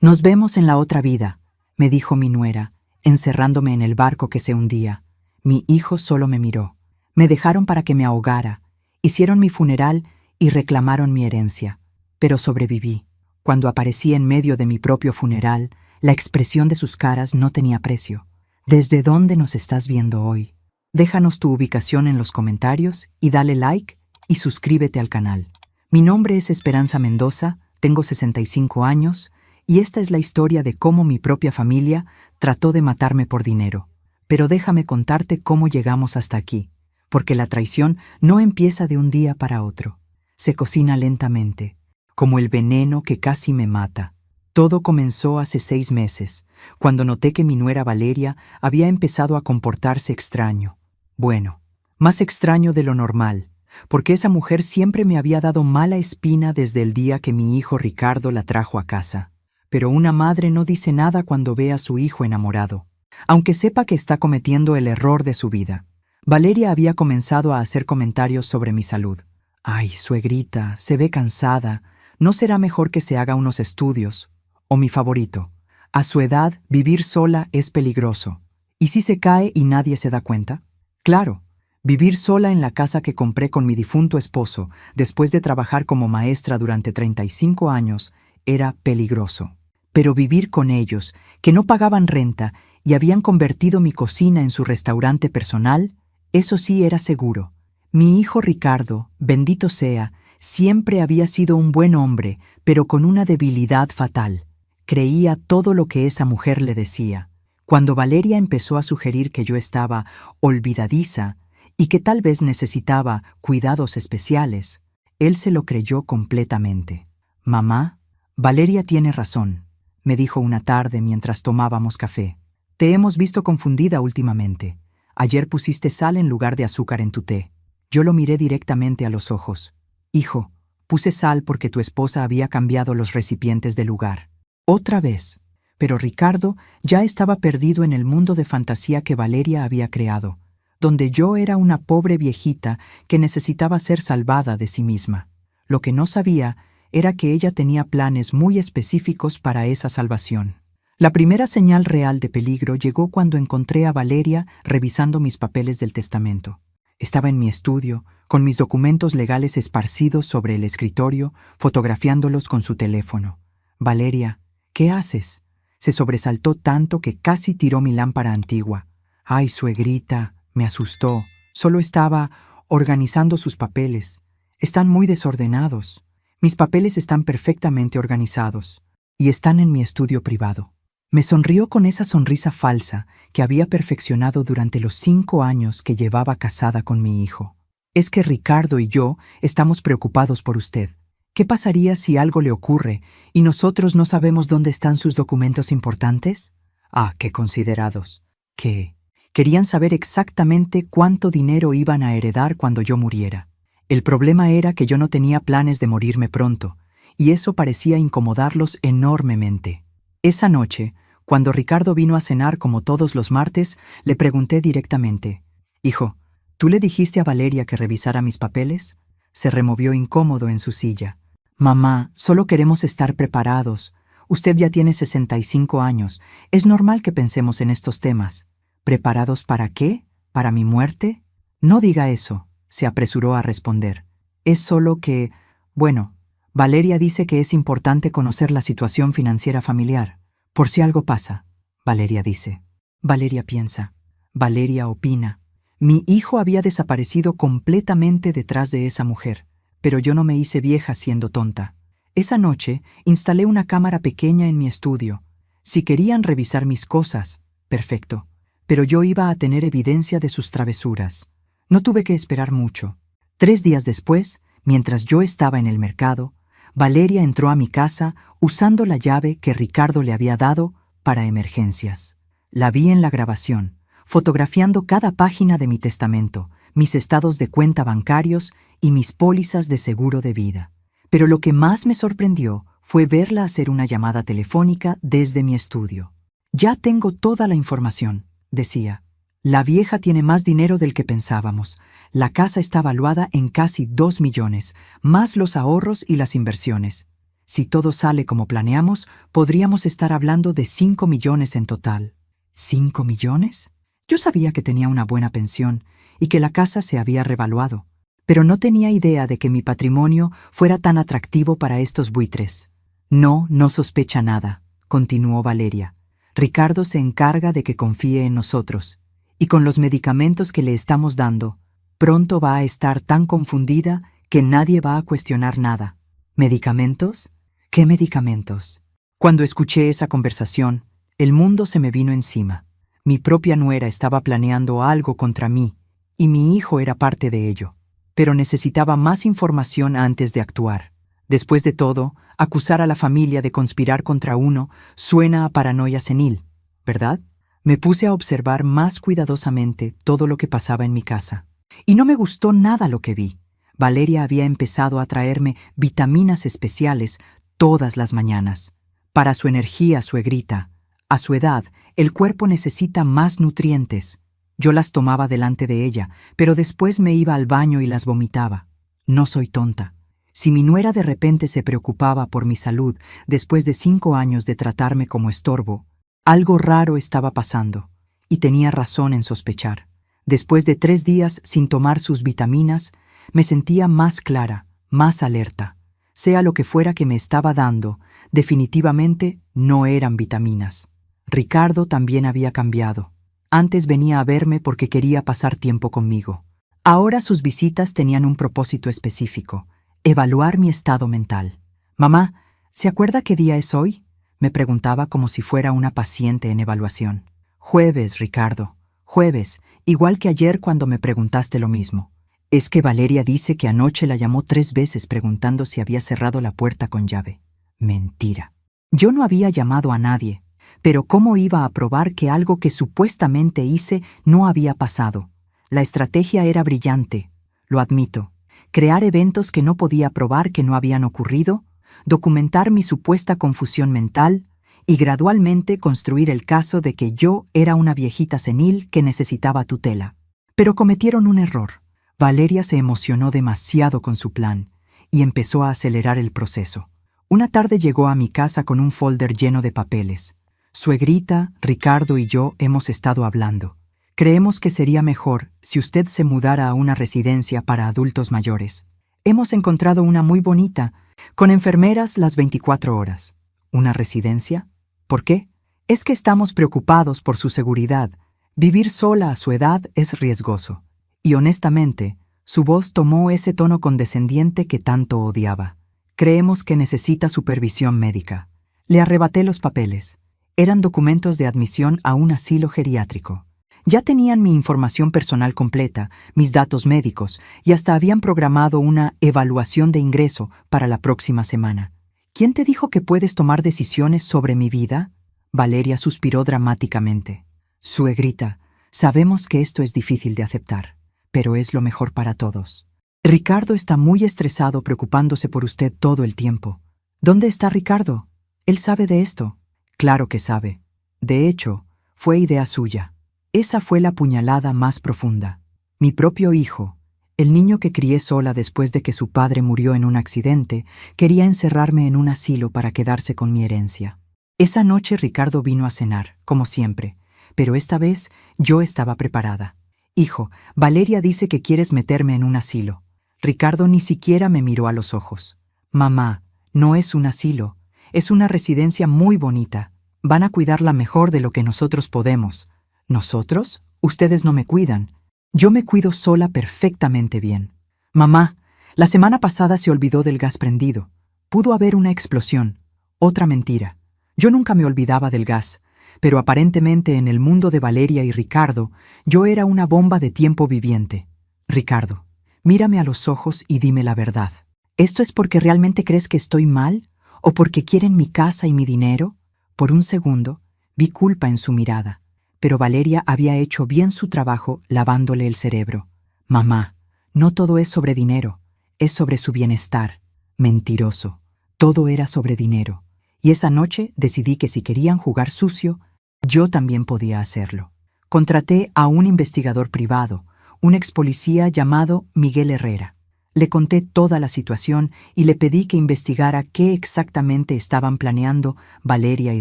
Nos vemos en la otra vida, me dijo mi nuera, encerrándome en el barco que se hundía. Mi hijo solo me miró. Me dejaron para que me ahogara. Hicieron mi funeral y reclamaron mi herencia. Pero sobreviví. Cuando aparecí en medio de mi propio funeral, la expresión de sus caras no tenía precio. ¿Desde dónde nos estás viendo hoy? Déjanos tu ubicación en los comentarios y dale like y suscríbete al canal. Mi nombre es Esperanza Mendoza, tengo 65 años y esta es la historia de cómo mi propia familia trató de matarme por dinero. Pero déjame contarte cómo llegamos hasta aquí, porque la traición no empieza de un día para otro. Se cocina lentamente, como el veneno que casi me mata. Todo comenzó hace 6 meses, cuando noté que mi nuera Valeria había empezado a comportarse extraño. Bueno, más extraño de lo normal, porque esa mujer siempre me había dado mala espina desde el día que mi hijo Ricardo la trajo a casa. Pero una madre no dice nada cuando ve a su hijo enamorado, aunque sepa que está cometiendo el error de su vida. Valeria había comenzado a hacer comentarios sobre mi salud. «Ay, suegrita, se ve cansada. ¿No será mejor que se haga unos estudios?» O mi favorito, «A su edad, vivir sola es peligroso. ¿Y si se cae y nadie se da cuenta?» Claro, vivir sola en la casa que compré con mi difunto esposo, después de trabajar como maestra durante 35 años, era peligroso. Pero vivir con ellos, que no pagaban renta y habían convertido mi cocina en su restaurante personal, eso sí era seguro. Mi hijo Ricardo, bendito sea, siempre había sido un buen hombre, pero con una debilidad fatal. Creía todo lo que esa mujer le decía. Cuando Valeria empezó a sugerir que yo estaba olvidadiza y que tal vez necesitaba cuidados especiales, él se lo creyó completamente. «Mamá, Valeria tiene razón», me dijo una tarde mientras tomábamos café. «Te hemos visto confundida últimamente. Ayer pusiste sal en lugar de azúcar en tu té». Yo lo miré directamente a los ojos. «Hijo, puse sal porque tu esposa había cambiado los recipientes de lugar». «Otra vez». Pero Ricardo ya estaba perdido en el mundo de fantasía que Valeria había creado, donde yo era una pobre viejita que necesitaba ser salvada de sí misma. Lo que no sabía era que ella tenía planes muy específicos para esa salvación. La primera señal real de peligro llegó cuando encontré a Valeria revisando mis papeles del testamento. Estaba en mi estudio, con mis documentos legales esparcidos sobre el escritorio, fotografiándolos con su teléfono. «Valeria, ¿qué haces?» Se sobresaltó tanto que casi tiró mi lámpara antigua. «Ay, suegrita», me asustó. Solo estaba organizando sus papeles. «Están muy desordenados». «Mis papeles están perfectamente organizados y están en mi estudio privado». Me sonrió con esa sonrisa falsa que había perfeccionado durante los 5 años que llevaba casada con mi hijo. «Es que Ricardo y yo estamos preocupados por usted. ¿Qué pasaría si algo le ocurre y nosotros no sabemos dónde están sus documentos importantes?» Ah, qué considerados. ¿Qué? Querían saber exactamente cuánto dinero iban a heredar cuando yo muriera. El problema era que yo no tenía planes de morirme pronto, y eso parecía incomodarlos enormemente. Esa noche, cuando Ricardo vino a cenar como todos los martes, le pregunté directamente: «Hijo, ¿tú le dijiste a Valeria que revisara mis papeles?» Se removió incómodo en su silla. «Mamá, solo queremos estar preparados. Usted ya tiene 65 años. Es normal que pensemos en estos temas». «¿Preparados para qué? ¿Para mi muerte?» «No diga eso», se apresuró a responder. «Es solo que, bueno, Valeria dice que es importante conocer la situación financiera familiar. Por si algo pasa», Valeria dice. Valeria piensa. Valeria opina. Mi hijo había desaparecido completamente detrás de esa mujer, pero yo no me hice vieja siendo tonta. Esa noche instalé una cámara pequeña en mi estudio. Si querían revisar mis cosas, perfecto, pero yo iba a tener evidencia de sus travesuras. No tuve que esperar mucho. 3 días después, mientras yo estaba en el mercado, Valeria entró a mi casa usando la llave que Ricardo le había dado para emergencias. La vi en la grabación, fotografiando cada página de mi testamento, mis estados de cuenta bancarios y mis pólizas de seguro de vida. Pero lo que más me sorprendió fue verla hacer una llamada telefónica desde mi estudio. «Ya tengo toda la información», decía. «La vieja tiene más dinero del que pensábamos. La casa está valuada en casi 2 millones, más los ahorros y las inversiones. Si todo sale como planeamos, podríamos estar hablando de 5 millones en total. ¿5 millones? Yo sabía que tenía una buena pensión y que la casa se había revaluado, pero no tenía idea de que mi patrimonio fuera tan atractivo para estos buitres. No sospecha nada, continuó Valeria. Ricardo se encarga de que confíe en nosotros, y con los medicamentos que le estamos dando, pronto va a estar tan confundida que nadie va a cuestionar nada. ¿Medicamentos? ¿Qué medicamentos? Cuando escuché esa conversación, el mundo se me vino encima. Mi propia nuera estaba planeando algo contra mí, y mi hijo era parte de ello. Pero necesitaba más información antes de actuar. Después de todo, acusar a la familia de conspirar contra uno suena a paranoia senil, ¿verdad? Me puse a observar más cuidadosamente todo lo que pasaba en mi casa. Y no me gustó nada lo que vi. Valeria había empezado a traerme vitaminas especiales todas las mañanas. Para su energía, suegrita. A su edad, el cuerpo necesita más nutrientes. Yo las tomaba delante de ella, pero después me iba al baño y las vomitaba. No soy tonta. Si mi nuera de repente se preocupaba por mi salud después de 5 años de tratarme como estorbo, algo raro estaba pasando, y tenía razón en sospechar. Después de 3 días sin tomar sus vitaminas, me sentía más clara, más alerta. Sea lo que fuera que me estaba dando, definitivamente no eran vitaminas. Ricardo también había cambiado. Antes venía a verme porque quería pasar tiempo conmigo. Ahora sus visitas tenían un propósito específico: evaluar mi estado mental. «Mamá, ¿se acuerda qué día es hoy?», me preguntaba como si fuera una paciente en evaluación. «Jueves, Ricardo, jueves, igual que ayer cuando me preguntaste lo mismo». Es que Valeria dice que anoche la llamó 3 veces preguntando si había cerrado la puerta con llave. Mentira. Yo no había llamado a nadie, pero ¿cómo iba a probar que algo que supuestamente hice no había pasado? La estrategia era brillante, lo admito. Crear eventos que no podía probar que no habían ocurrido, documentar mi supuesta confusión mental y gradualmente construir el caso de que yo era una viejita senil que necesitaba tutela. Pero cometieron un error. Valeria se emocionó demasiado con su plan y empezó a acelerar el proceso. Una tarde llegó a mi casa con un folder lleno de papeles. Suegrita, Ricardo y yo hemos estado hablando. Creemos que sería mejor si usted se mudara a una residencia para adultos mayores. Hemos encontrado una muy bonita, con enfermeras las 24 horas. ¿Una residencia? ¿Por qué? Es que estamos preocupados por su seguridad. Vivir sola a su edad es riesgoso. Y honestamente, su voz tomó ese tono condescendiente que tanto odiaba. Creemos que necesita supervisión médica. Le arrebaté los papeles. Eran documentos de admisión a un asilo geriátrico. Ya tenían mi información personal completa, mis datos médicos, y hasta habían programado una evaluación de ingreso para la próxima semana. ¿Quién te dijo que puedes tomar decisiones sobre mi vida? Valeria suspiró dramáticamente. Suegrita, sabemos que esto es difícil de aceptar, pero es lo mejor para todos. Ricardo está muy estresado preocupándose por usted todo el tiempo. ¿Dónde está Ricardo? ¿Él sabe de esto? Claro que sabe. De hecho, fue idea suya. Esa fue la puñalada más profunda. Mi propio hijo, el niño que crié sola después de que su padre murió en un accidente, quería encerrarme en un asilo para quedarse con mi herencia. Esa noche Ricardo vino a cenar, como siempre, pero esta vez yo estaba preparada. Hijo, Valeria dice que quieres meterme en un asilo. Ricardo ni siquiera me miró a los ojos. Mamá, no es un asilo, es una residencia muy bonita. Van a cuidarla mejor de lo que nosotros podemos. ¿Nosotros? Ustedes no me cuidan. Yo me cuido sola perfectamente bien. Mamá, la semana pasada se olvidó del gas prendido. Pudo haber una explosión. Otra mentira. Yo nunca me olvidaba del gas, pero aparentemente en el mundo de Valeria y Ricardo, yo era una bomba de tiempo viviente. Ricardo, mírame a los ojos y dime la verdad. ¿Esto es porque realmente crees que estoy mal? ¿O porque quieren mi casa y mi dinero? Por un segundo, vi culpa en su mirada. Pero Valeria había hecho bien su trabajo lavándole el cerebro. Mamá, no todo es sobre dinero, es sobre su bienestar. Mentiroso. Todo era sobre dinero. Y esa noche decidí que si querían jugar sucio, yo también podía hacerlo. Contraté a un investigador privado, un ex policía llamado Miguel Herrera. Le conté toda la situación y le pedí que investigara qué exactamente estaban planeando Valeria y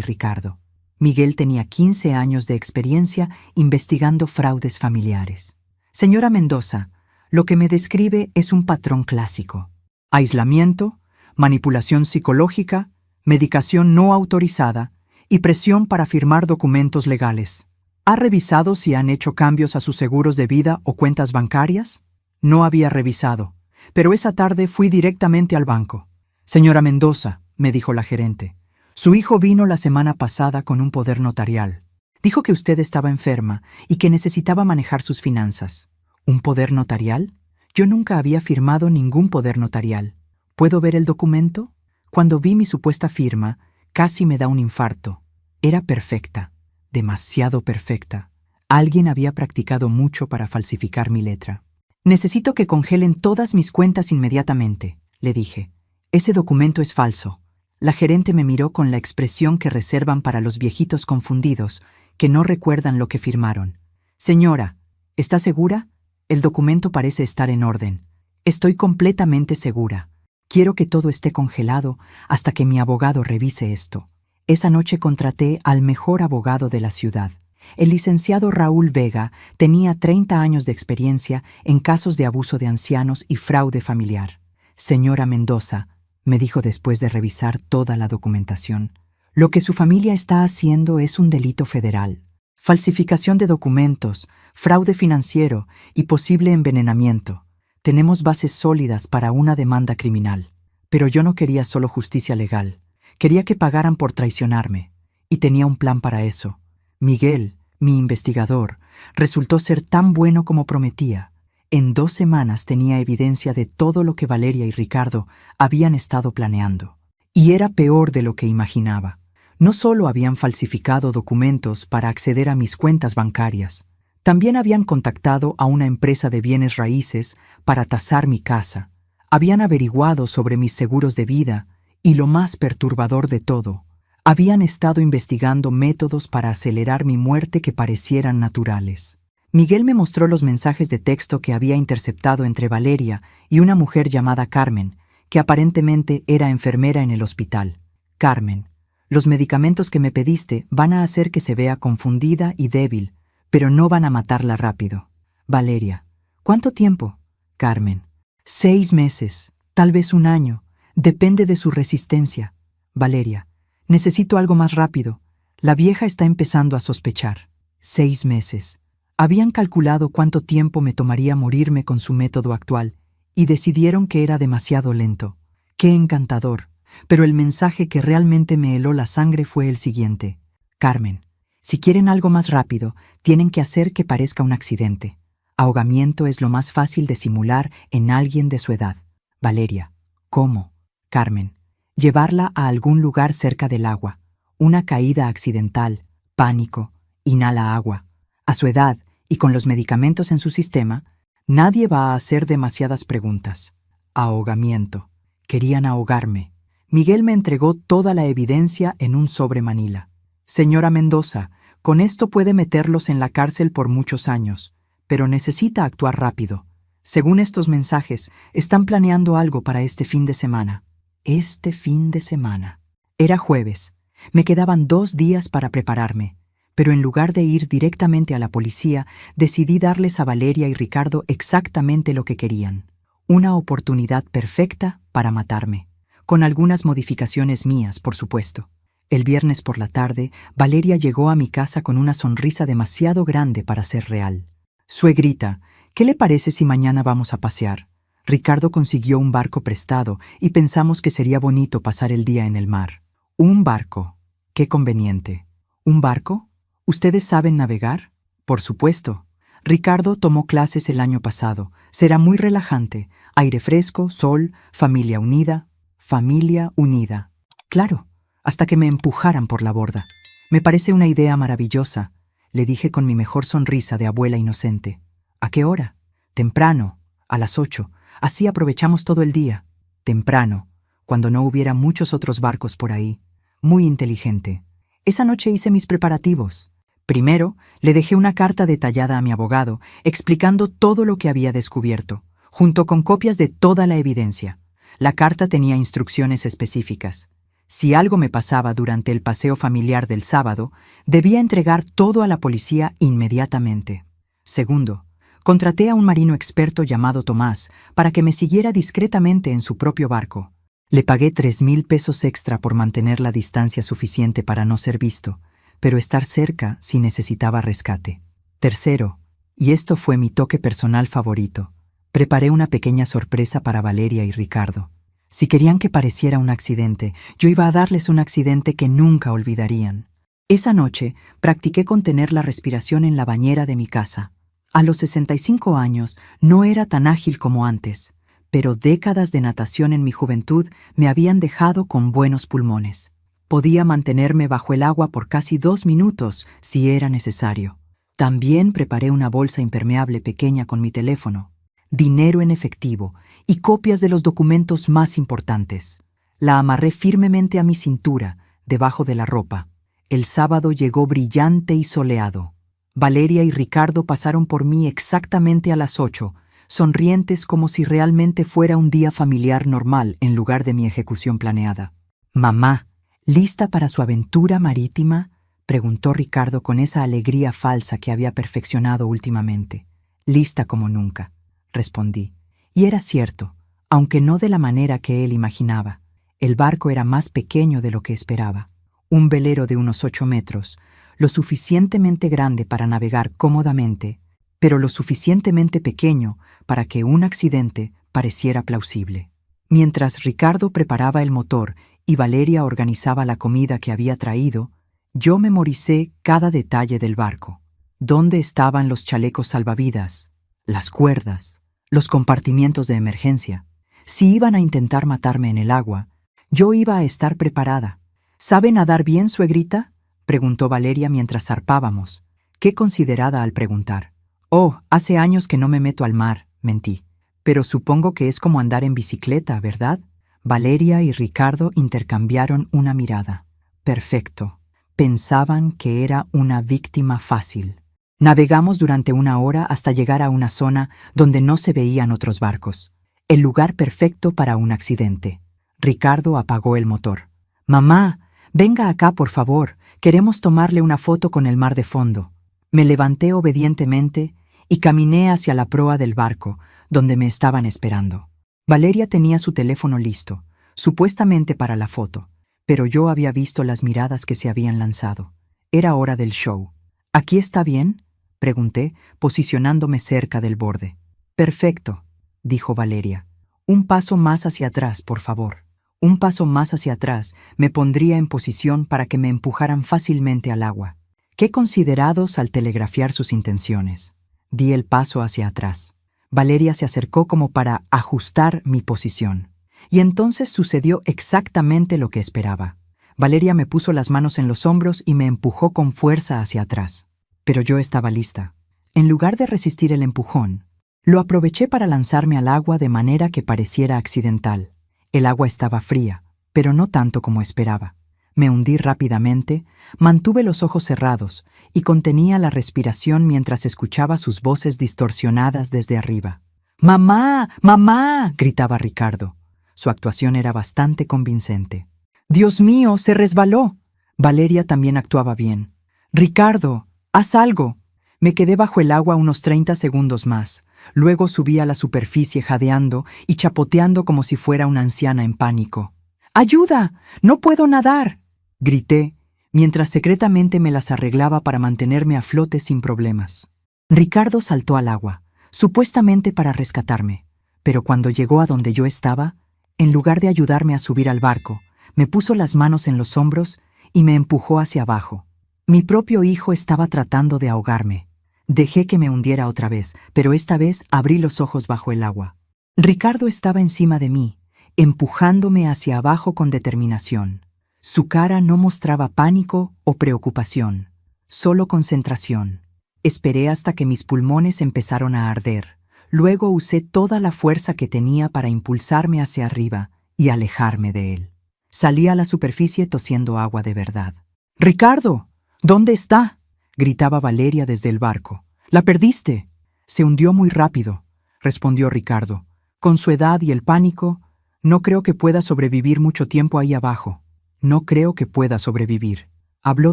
Ricardo. Miguel tenía 15 años de experiencia investigando fraudes familiares. Señora Mendoza, lo que me describe es un patrón clásico: aislamiento, manipulación psicológica, medicación no autorizada y presión para firmar documentos legales. ¿Ha revisado si han hecho cambios a sus seguros de vida o cuentas bancarias? No había revisado, pero esa tarde fui directamente al banco. Señora Mendoza, me dijo la gerente, su hijo vino la semana pasada con un poder notarial. Dijo que usted estaba enferma y que necesitaba manejar sus finanzas. ¿Un poder notarial? Yo nunca había firmado ningún poder notarial. ¿Puedo ver el documento? Cuando vi mi supuesta firma, casi me da un infarto. Era perfecta, demasiado perfecta. Alguien había practicado mucho para falsificar mi letra. Necesito que congelen todas mis cuentas inmediatamente, le dije. Ese documento es falso. La gerente me miró con la expresión que reservan para los viejitos confundidos, que no recuerdan lo que firmaron. Señora, ¿está segura? El documento parece estar en orden. Estoy completamente segura. Quiero que todo esté congelado hasta que mi abogado revise esto. Esa noche contraté al mejor abogado de la ciudad. El licenciado Raúl Vega tenía 30 años de experiencia en casos de abuso de ancianos y fraude familiar. Señora Mendoza, me dijo después de revisar toda la documentación, lo que su familia está haciendo es un delito federal. Falsificación de documentos, fraude financiero y posible envenenamiento. Tenemos bases sólidas para una demanda criminal. Pero yo no quería solo justicia legal. Quería que pagaran por traicionarme. Y tenía un plan para eso. Miguel, mi investigador, resultó ser tan bueno como prometía. En 2 semanas tenía evidencia de todo lo que Valeria y Ricardo habían estado planeando. Y era peor de lo que imaginaba. No solo habían falsificado documentos para acceder a mis cuentas bancarias, también habían contactado a una empresa de bienes raíces para tasar mi casa. Habían averiguado sobre mis seguros de vida y, lo más perturbador de todo, habían estado investigando métodos para acelerar mi muerte que parecieran naturales. Miguel me mostró los mensajes de texto que había interceptado entre Valeria y una mujer llamada Carmen, que aparentemente era enfermera en el hospital. Carmen, los medicamentos que me pediste van a hacer que se vea confundida y débil, pero no van a matarla rápido. Valeria, ¿cuánto tiempo? Carmen, 6 meses, tal vez 1 año, depende de su resistencia. Valeria, necesito algo más rápido. La vieja está empezando a sospechar. 6 meses. Habían calculado cuánto tiempo me tomaría morirme con su método actual y decidieron que era demasiado lento. ¡Qué encantador! Pero el mensaje que realmente me heló la sangre fue el siguiente. Carmen, si quieren algo más rápido, tienen que hacer que parezca un accidente. Ahogamiento es lo más fácil de simular en alguien de su edad. Valeria, ¿cómo? Carmen, llevarla a algún lugar cerca del agua. Una caída accidental, pánico, inhala agua. A su edad y con los medicamentos en su sistema, nadie va a hacer demasiadas preguntas. Ahogamiento. Querían ahogarme. Miguel me entregó toda la evidencia en un sobre manila. Señora Mendoza, con esto puede meterlos en la cárcel por muchos años, pero necesita actuar rápido. Según estos mensajes, están planeando algo para este fin de semana. Este fin de semana. Era jueves. Me quedaban 2 días para prepararme, pero en lugar de ir directamente a la policía, decidí darles a Valeria y Ricardo exactamente lo que querían. Una oportunidad perfecta para matarme, con algunas modificaciones mías, por supuesto. El viernes por la tarde, Valeria llegó a mi casa con una sonrisa demasiado grande para ser real. Suegrita, ¿qué le parece si mañana vamos a pasear? Ricardo consiguió un barco prestado y pensamos que sería bonito pasar el día en el mar. Un barco. Qué conveniente. ¿Un barco? ¿Ustedes saben navegar? Por supuesto. Ricardo tomó clases el año pasado. Será muy relajante. Aire fresco, sol, familia unida. Familia unida. Claro. Hasta que me empujaran por la borda. Me parece una idea maravillosa, le dije con mi mejor sonrisa de abuela inocente. ¿A qué hora? Temprano, a las 8. Así aprovechamos todo el día. Temprano, cuando no hubiera muchos otros barcos por ahí. Muy inteligente. Esa noche hice mis preparativos. Primero, le dejé una carta detallada a mi abogado, explicando todo lo que había descubierto. junto con copias de toda la evidencia. La carta tenía instrucciones específicas. Si algo me pasaba durante el paseo familiar del sábado, debía entregar todo a la policía inmediatamente. Segundo, contraté a un marino experto llamado Tomás para que me siguiera discretamente en su propio barco. Le pagué 3,000 pesos extra por mantener la distancia suficiente para no ser visto, pero estar cerca si necesitaba rescate. Tercero, y esto fue mi toque personal favorito, preparé una pequeña sorpresa para Valeria y Ricardo. Si querían que pareciera un accidente, yo iba a darles un accidente que nunca olvidarían. Esa noche practiqué contener la respiración en la bañera de mi casa. A los 65 años no era tan ágil como antes, pero décadas de natación en mi juventud me habían dejado con buenos pulmones. Podía mantenerme bajo el agua por casi 2 minutos si era necesario. También preparé una bolsa impermeable pequeña con mi teléfono, dinero en efectivo y copias de los documentos más importantes. La amarré firmemente a mi cintura, debajo de la ropa. El sábado llegó brillante y soleado. Valeria y Ricardo pasaron por mí exactamente a las 8, sonrientes como si realmente fuera un día familiar normal en lugar de mi ejecución planeada. «Mamá, ¿lista para su aventura marítima?», preguntó Ricardo con esa alegría falsa que había perfeccionado últimamente. «Lista como nunca», respondí. Y era cierto, aunque no de la manera que él imaginaba. El barco era más pequeño de lo que esperaba. Un velero de unos 8 metros, lo suficientemente grande para navegar cómodamente, pero lo suficientemente pequeño para que un accidente pareciera plausible. Mientras Ricardo preparaba el motor y Valeria organizaba la comida que había traído, yo memoricé cada detalle del barco. ¿Dónde estaban los chalecos salvavidas? Las cuerdas, los compartimientos de emergencia. Si iban a intentar matarme en el agua, yo iba a estar preparada. ¿Sabe nadar bien, suegrita?, preguntó Valeria mientras zarpábamos. Qué considerada al preguntar. «Oh, hace años que no me meto al mar», mentí. «Pero supongo que es como andar en bicicleta, ¿verdad?». Valeria y Ricardo intercambiaron una mirada. Perfecto. Pensaban que era una víctima fácil. Navegamos durante 1 hora hasta llegar a una zona donde no se veían otros barcos. El lugar perfecto para un accidente. Ricardo apagó el motor. «Mamá, venga acá, por favor. Queremos tomarle una foto con el mar de fondo». Me levanté obedientemente y caminé hacia la proa del barco, donde me estaban esperando. Valeria tenía su teléfono listo, supuestamente para la foto, pero yo había visto las miradas que se habían lanzado. Era hora del show. «¿Aquí está bien?», pregunté, posicionándome cerca del borde. «Perfecto», dijo Valeria. «Un paso más hacia atrás, por favor». Un paso más hacia atrás me pondría en posición para que me empujaran fácilmente al agua. Qué considerados al telegrafiar sus intenciones. Di el paso hacia atrás. Valeria se acercó como para ajustar mi posición. Y entonces sucedió exactamente lo que esperaba. Valeria me puso las manos en los hombros y me empujó con fuerza hacia atrás. Pero yo estaba lista. En lugar de resistir el empujón, lo aproveché para lanzarme al agua de manera que pareciera accidental. El agua estaba fría, pero no tanto como esperaba. Me hundí rápidamente, mantuve los ojos cerrados y contenía la respiración mientras escuchaba sus voces distorsionadas desde arriba. «¡Mamá! ¡Mamá!», gritaba Ricardo. Su actuación era bastante convincente. «¡Dios mío, se resbaló!». Valeria también actuaba bien. «Ricardo, haz algo». Me quedé bajo el agua unos 30 segundos más. Luego subí a la superficie jadeando y chapoteando como si fuera una anciana en pánico. «¡Ayuda! ¡No puedo nadar!», grité, mientras secretamente me las arreglaba para mantenerme a flote sin problemas. Ricardo saltó al agua, supuestamente para rescatarme, pero cuando llegó a donde yo estaba, en lugar de ayudarme a subir al barco, me puso las manos en los hombros y me empujó hacia abajo. Mi propio hijo estaba tratando de ahogarme. Dejé que me hundiera otra vez, pero esta vez abrí los ojos bajo el agua. Ricardo estaba encima de mí, empujándome hacia abajo con determinación. Su cara no mostraba pánico o preocupación, solo concentración. Esperé hasta que mis pulmones empezaron a arder. Luego usé toda la fuerza que tenía para impulsarme hacia arriba y alejarme de él. Salí a la superficie tosiendo agua de verdad. «¡Ricardo! ¿Dónde está?», gritaba Valeria desde el barco. «¡La perdiste!». Se hundió muy rápido. respondió Ricardo. Con su edad y el pánico, no creo que pueda sobrevivir mucho tiempo ahí abajo. No creo que pueda sobrevivir. Habló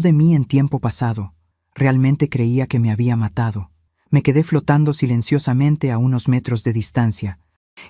de mí en tiempo pasado. Realmente creía que me había matado. Me quedé flotando silenciosamente a unos metros de distancia,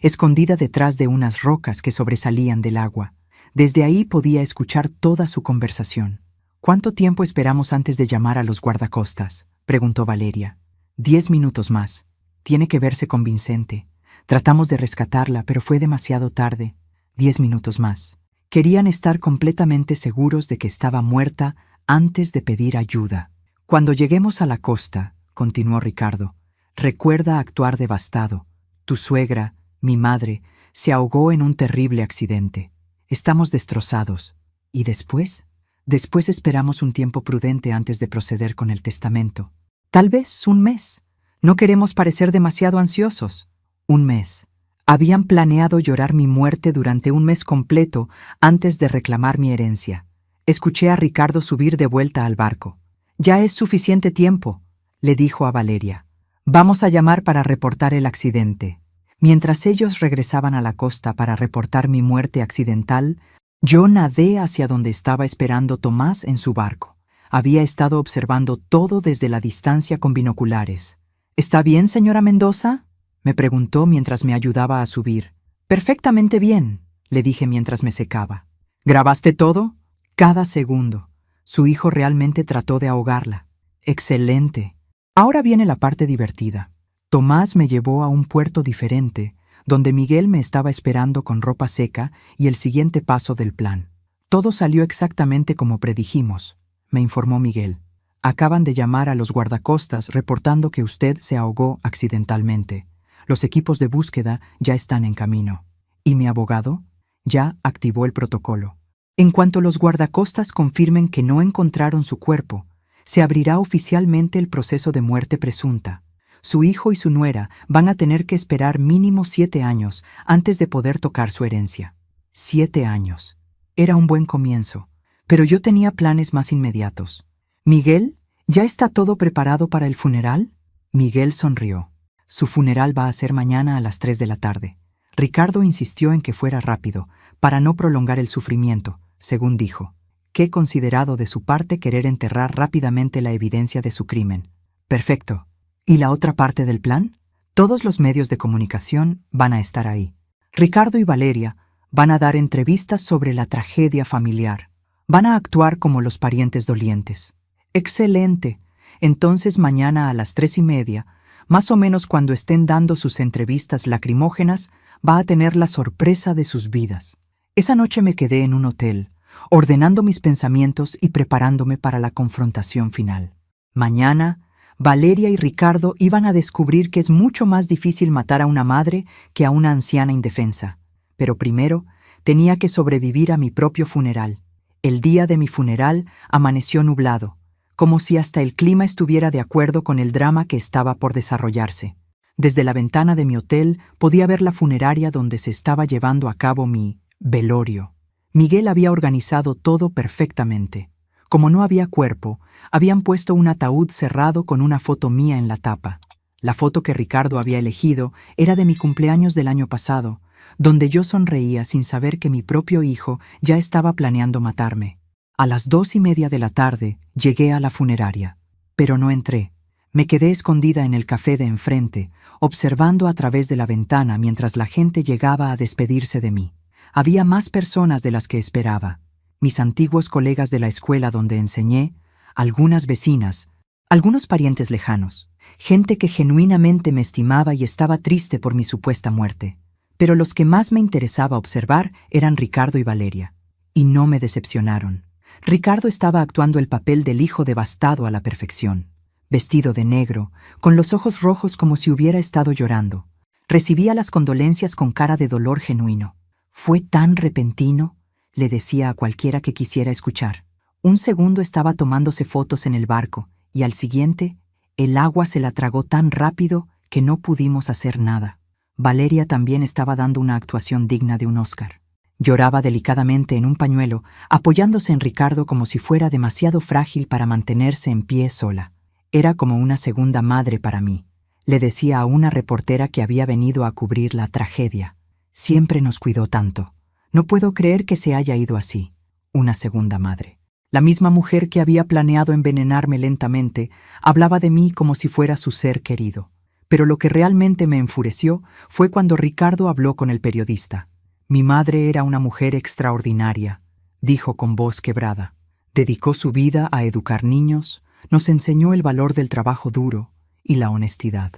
escondida detrás de unas rocas que sobresalían del agua. Desde ahí podía escuchar toda su conversación. «¿Cuánto tiempo esperamos antes de llamar a los guardacostas?», preguntó Valeria. 10 minutos más. Tiene que verse convincente. Tratamos de rescatarla, pero fue demasiado tarde. 10 minutos más. Querían estar completamente seguros de que estaba muerta antes de pedir ayuda. «Cuando lleguemos a la costa», continuó Ricardo, «recuerda actuar devastado. Tu suegra, mi madre, se ahogó en un terrible accidente. Estamos destrozados. ¿Y después? Después esperamos un tiempo prudente antes de proceder con el testamento. Tal vez un mes. No queremos parecer demasiado ansiosos. Un mes. Habían planeado llorar mi muerte durante un mes completo antes de reclamar mi herencia. Escuché a Ricardo subir de vuelta al barco. «Ya es suficiente tiempo», le dijo a Valeria. «Vamos a llamar para reportar el accidente». Mientras ellos regresaban a la costa para reportar mi muerte accidental, yo nadé hacia donde estaba esperando Tomás en su barco. Había estado observando todo desde la distancia con binoculares. «¿Está bien, señora Mendoza?», me preguntó mientras me ayudaba a subir. «Perfectamente bien», le dije mientras me secaba. «¿Grabaste todo?». «Cada segundo. Su hijo realmente trató de ahogarla». «Excelente». Ahora viene la parte divertida. Tomás me llevó a un puerto diferente, donde Miguel me estaba esperando con ropa seca y el siguiente paso del plan. «Todo salió exactamente como predijimos», me informó Miguel. «Acaban de llamar a los guardacostas reportando que usted se ahogó accidentalmente. Los equipos de búsqueda ya están en camino. ¿Y mi abogado?» «Ya activó el protocolo. En cuanto los guardacostas confirmen que no encontraron su cuerpo, se abrirá oficialmente el proceso de muerte presunta. Su hijo y su nuera van a tener que esperar mínimo 7 años antes de poder tocar su herencia». 7 años. Era un buen comienzo, pero yo tenía planes más inmediatos. «Miguel, ¿ya está todo preparado para el funeral?». Miguel sonrió. «Su funeral va a ser mañana a las 3 de la tarde. Ricardo insistió en que fuera rápido, para no prolongar el sufrimiento, según dijo. Qué considerado de su parte querer enterrar rápidamente la evidencia de su crimen. Perfecto. ¿Y la otra parte del plan? Todos los medios de comunicación van a estar ahí. Ricardo y Valeria van a dar entrevistas sobre la tragedia familiar. Van a actuar como los parientes dolientes». «Excelente. Entonces mañana a las 3:30, más o menos cuando estén dando sus entrevistas lacrimógenas, va a tener la sorpresa de sus vidas». Esa noche me quedé en un hotel, ordenando mis pensamientos y preparándome para la confrontación final. Mañana, Valeria y Ricardo iban a descubrir que es mucho más difícil matar a una madre que a una anciana indefensa. Pero primero, tenía que sobrevivir a mi propio funeral. El día de mi funeral amaneció nublado, como si hasta el clima estuviera de acuerdo con el drama que estaba por desarrollarse. Desde la ventana de mi hotel podía ver la funeraria donde se estaba llevando a cabo mi velorio. Miguel había organizado todo perfectamente. Como no había cuerpo, habían puesto un ataúd cerrado con una foto mía en la tapa. La foto que Ricardo había elegido era de mi cumpleaños del año pasado, donde yo sonreía sin saber que mi propio hijo ya estaba planeando matarme. A las 2:30 de la tarde llegué a la funeraria, pero no entré. Me quedé escondida en el café de enfrente, observando a través de la ventana mientras la gente llegaba a despedirse de mí. Había más personas de las que esperaba. Mis antiguos colegas de la escuela donde enseñé, algunas vecinas, algunos parientes lejanos, gente que genuinamente me estimaba y estaba triste por mi supuesta muerte. Pero los que más me interesaba observar eran Ricardo y Valeria. Y no me decepcionaron. Ricardo estaba actuando el papel del hijo devastado a la perfección. Vestido de negro, con los ojos rojos como si hubiera estado llorando. Recibía las condolencias con cara de dolor genuino. «Fue tan repentino», le decía a cualquiera que quisiera escuchar. Un segundo estaba tomándose fotos en el barco, y al siguiente, el agua se la tragó tan rápido que no pudimos hacer nada. Valeria también estaba dando una actuación digna de un Oscar. Lloraba delicadamente en un pañuelo, apoyándose en Ricardo como si fuera demasiado frágil para mantenerse en pie sola. Era como una segunda madre para mí. le decía a una reportera que había venido a cubrir la tragedia. Siempre nos cuidó tanto. No puedo creer que se haya ido así. Una segunda madre. La misma mujer que había planeado envenenarme lentamente hablaba de mí como si fuera su ser querido. Pero lo que realmente me enfureció fue cuando Ricardo habló con el periodista. Mi madre era una mujer extraordinaria, dijo con voz quebrada. Dedicó su vida a educar niños, nos enseñó el valor del trabajo duro y la honestidad.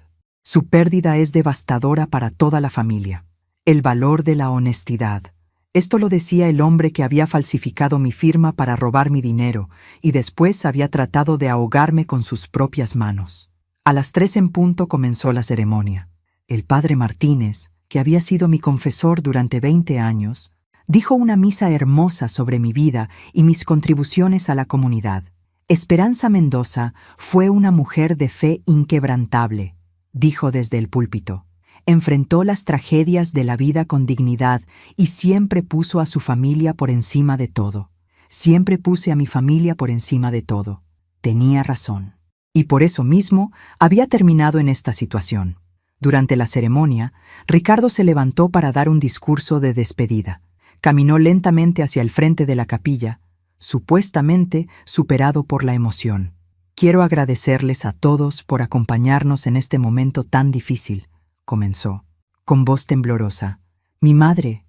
Su pérdida es devastadora para toda la familia. El valor de la honestidad. Esto lo decía el hombre que había falsificado mi firma para robar mi dinero y después había tratado de ahogarme con sus propias manos. A las 3 en punto comenzó la ceremonia. El padre Martínez, que había sido mi confesor durante 20 años, dijo una misa hermosa sobre mi vida y mis contribuciones a la comunidad. Esperanza Mendoza fue una mujer de fe inquebrantable, dijo desde el púlpito. Enfrentó las tragedias de la vida con dignidad y siempre puso a su familia por encima de todo. Siempre puse a mi familia por encima de todo. Tenía razón. Y por eso mismo había terminado en esta situación. Durante la ceremonia, Ricardo se levantó para dar un discurso de despedida. Caminó lentamente hacia el frente de la capilla, supuestamente superado por la emoción. Quiero agradecerles a todos por acompañarnos en este momento tan difícil, comenzó, con voz temblorosa. Mi madre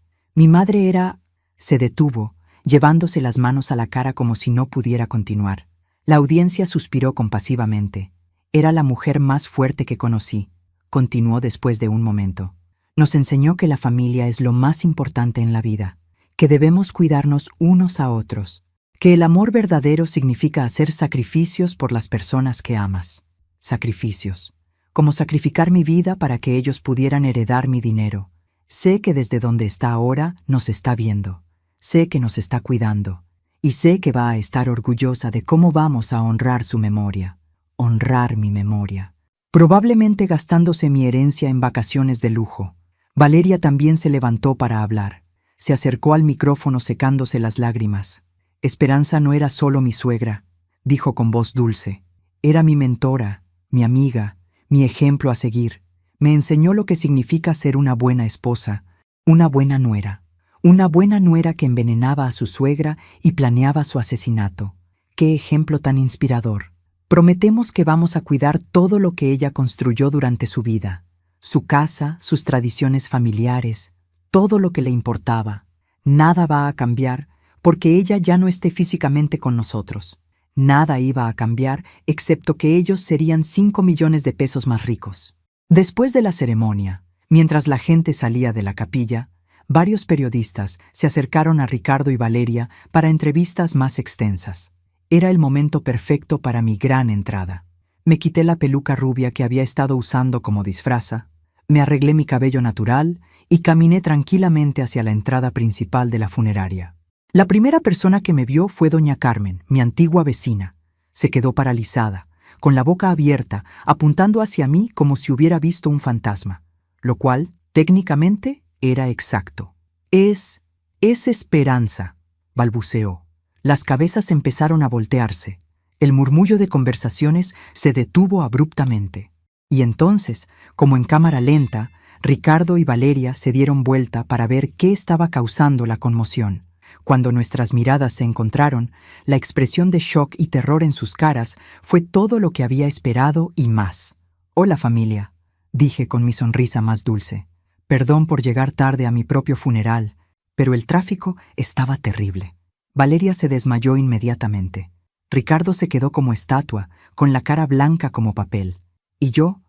era... Se detuvo, llevándose las manos a la cara como si no pudiera continuar. La audiencia suspiró compasivamente. Era la mujer más fuerte que conocí, continuó después de un momento. Nos enseñó que la familia es lo más importante en la vida, que debemos cuidarnos unos a otros, que el amor verdadero significa hacer sacrificios por las personas que amas. Sacrificios. Como sacrificar mi vida para que ellos pudieran heredar mi dinero. Sé que desde donde está ahora nos está viendo. Sé que nos está cuidando. Y sé que va a estar orgullosa de cómo vamos a honrar su memoria. Honrar mi memoria. Probablemente gastándose mi herencia en vacaciones de lujo. Valeria también se levantó para hablar. Se acercó al micrófono secándose las lágrimas. Esperanza no era solo mi suegra, dijo con voz dulce. Era mi mentora, mi amiga, mi ejemplo a seguir. Me enseñó lo que significa ser una buena esposa, una buena nuera. Una buena nuera que envenenaba a su suegra y planeaba su asesinato. ¡Qué ejemplo tan inspirador! Prometemos que vamos a cuidar todo lo que ella construyó durante su vida. Su casa, sus tradiciones familiares, todo lo que le importaba. Nada va a cambiar porque ella ya no esté físicamente con nosotros. Nada iba a cambiar excepto que ellos serían 5 millones de pesos más ricos. Después de la ceremonia, mientras la gente salía de la capilla, varios periodistas se acercaron a Ricardo y Valeria para entrevistas más extensas. Era el momento perfecto para mi gran entrada. Me quité la peluca rubia que había estado usando como disfraza, me arreglé mi cabello natural y caminé tranquilamente hacia la entrada principal de la funeraria. La primera persona que me vio fue doña Carmen, mi antigua vecina. Se quedó paralizada, con la boca abierta, apuntando hacia mí como si hubiera visto un fantasma, lo cual, técnicamente, era exacto. Es Esperanza, balbuceó. Las cabezas empezaron a voltearse. El murmullo de conversaciones se detuvo abruptamente. Y entonces, como en cámara lenta, Ricardo y Valeria se dieron vuelta para ver qué estaba causando la conmoción. Cuando nuestras miradas se encontraron, la expresión de shock y terror en sus caras fue todo lo que había esperado y más. «Hola, familia», dije con mi sonrisa más dulce. Perdón por llegar tarde a mi propio funeral, pero el tráfico estaba terrible. Valeria se desmayó inmediatamente. Ricardo se quedó como estatua, con la cara blanca como papel. Y yo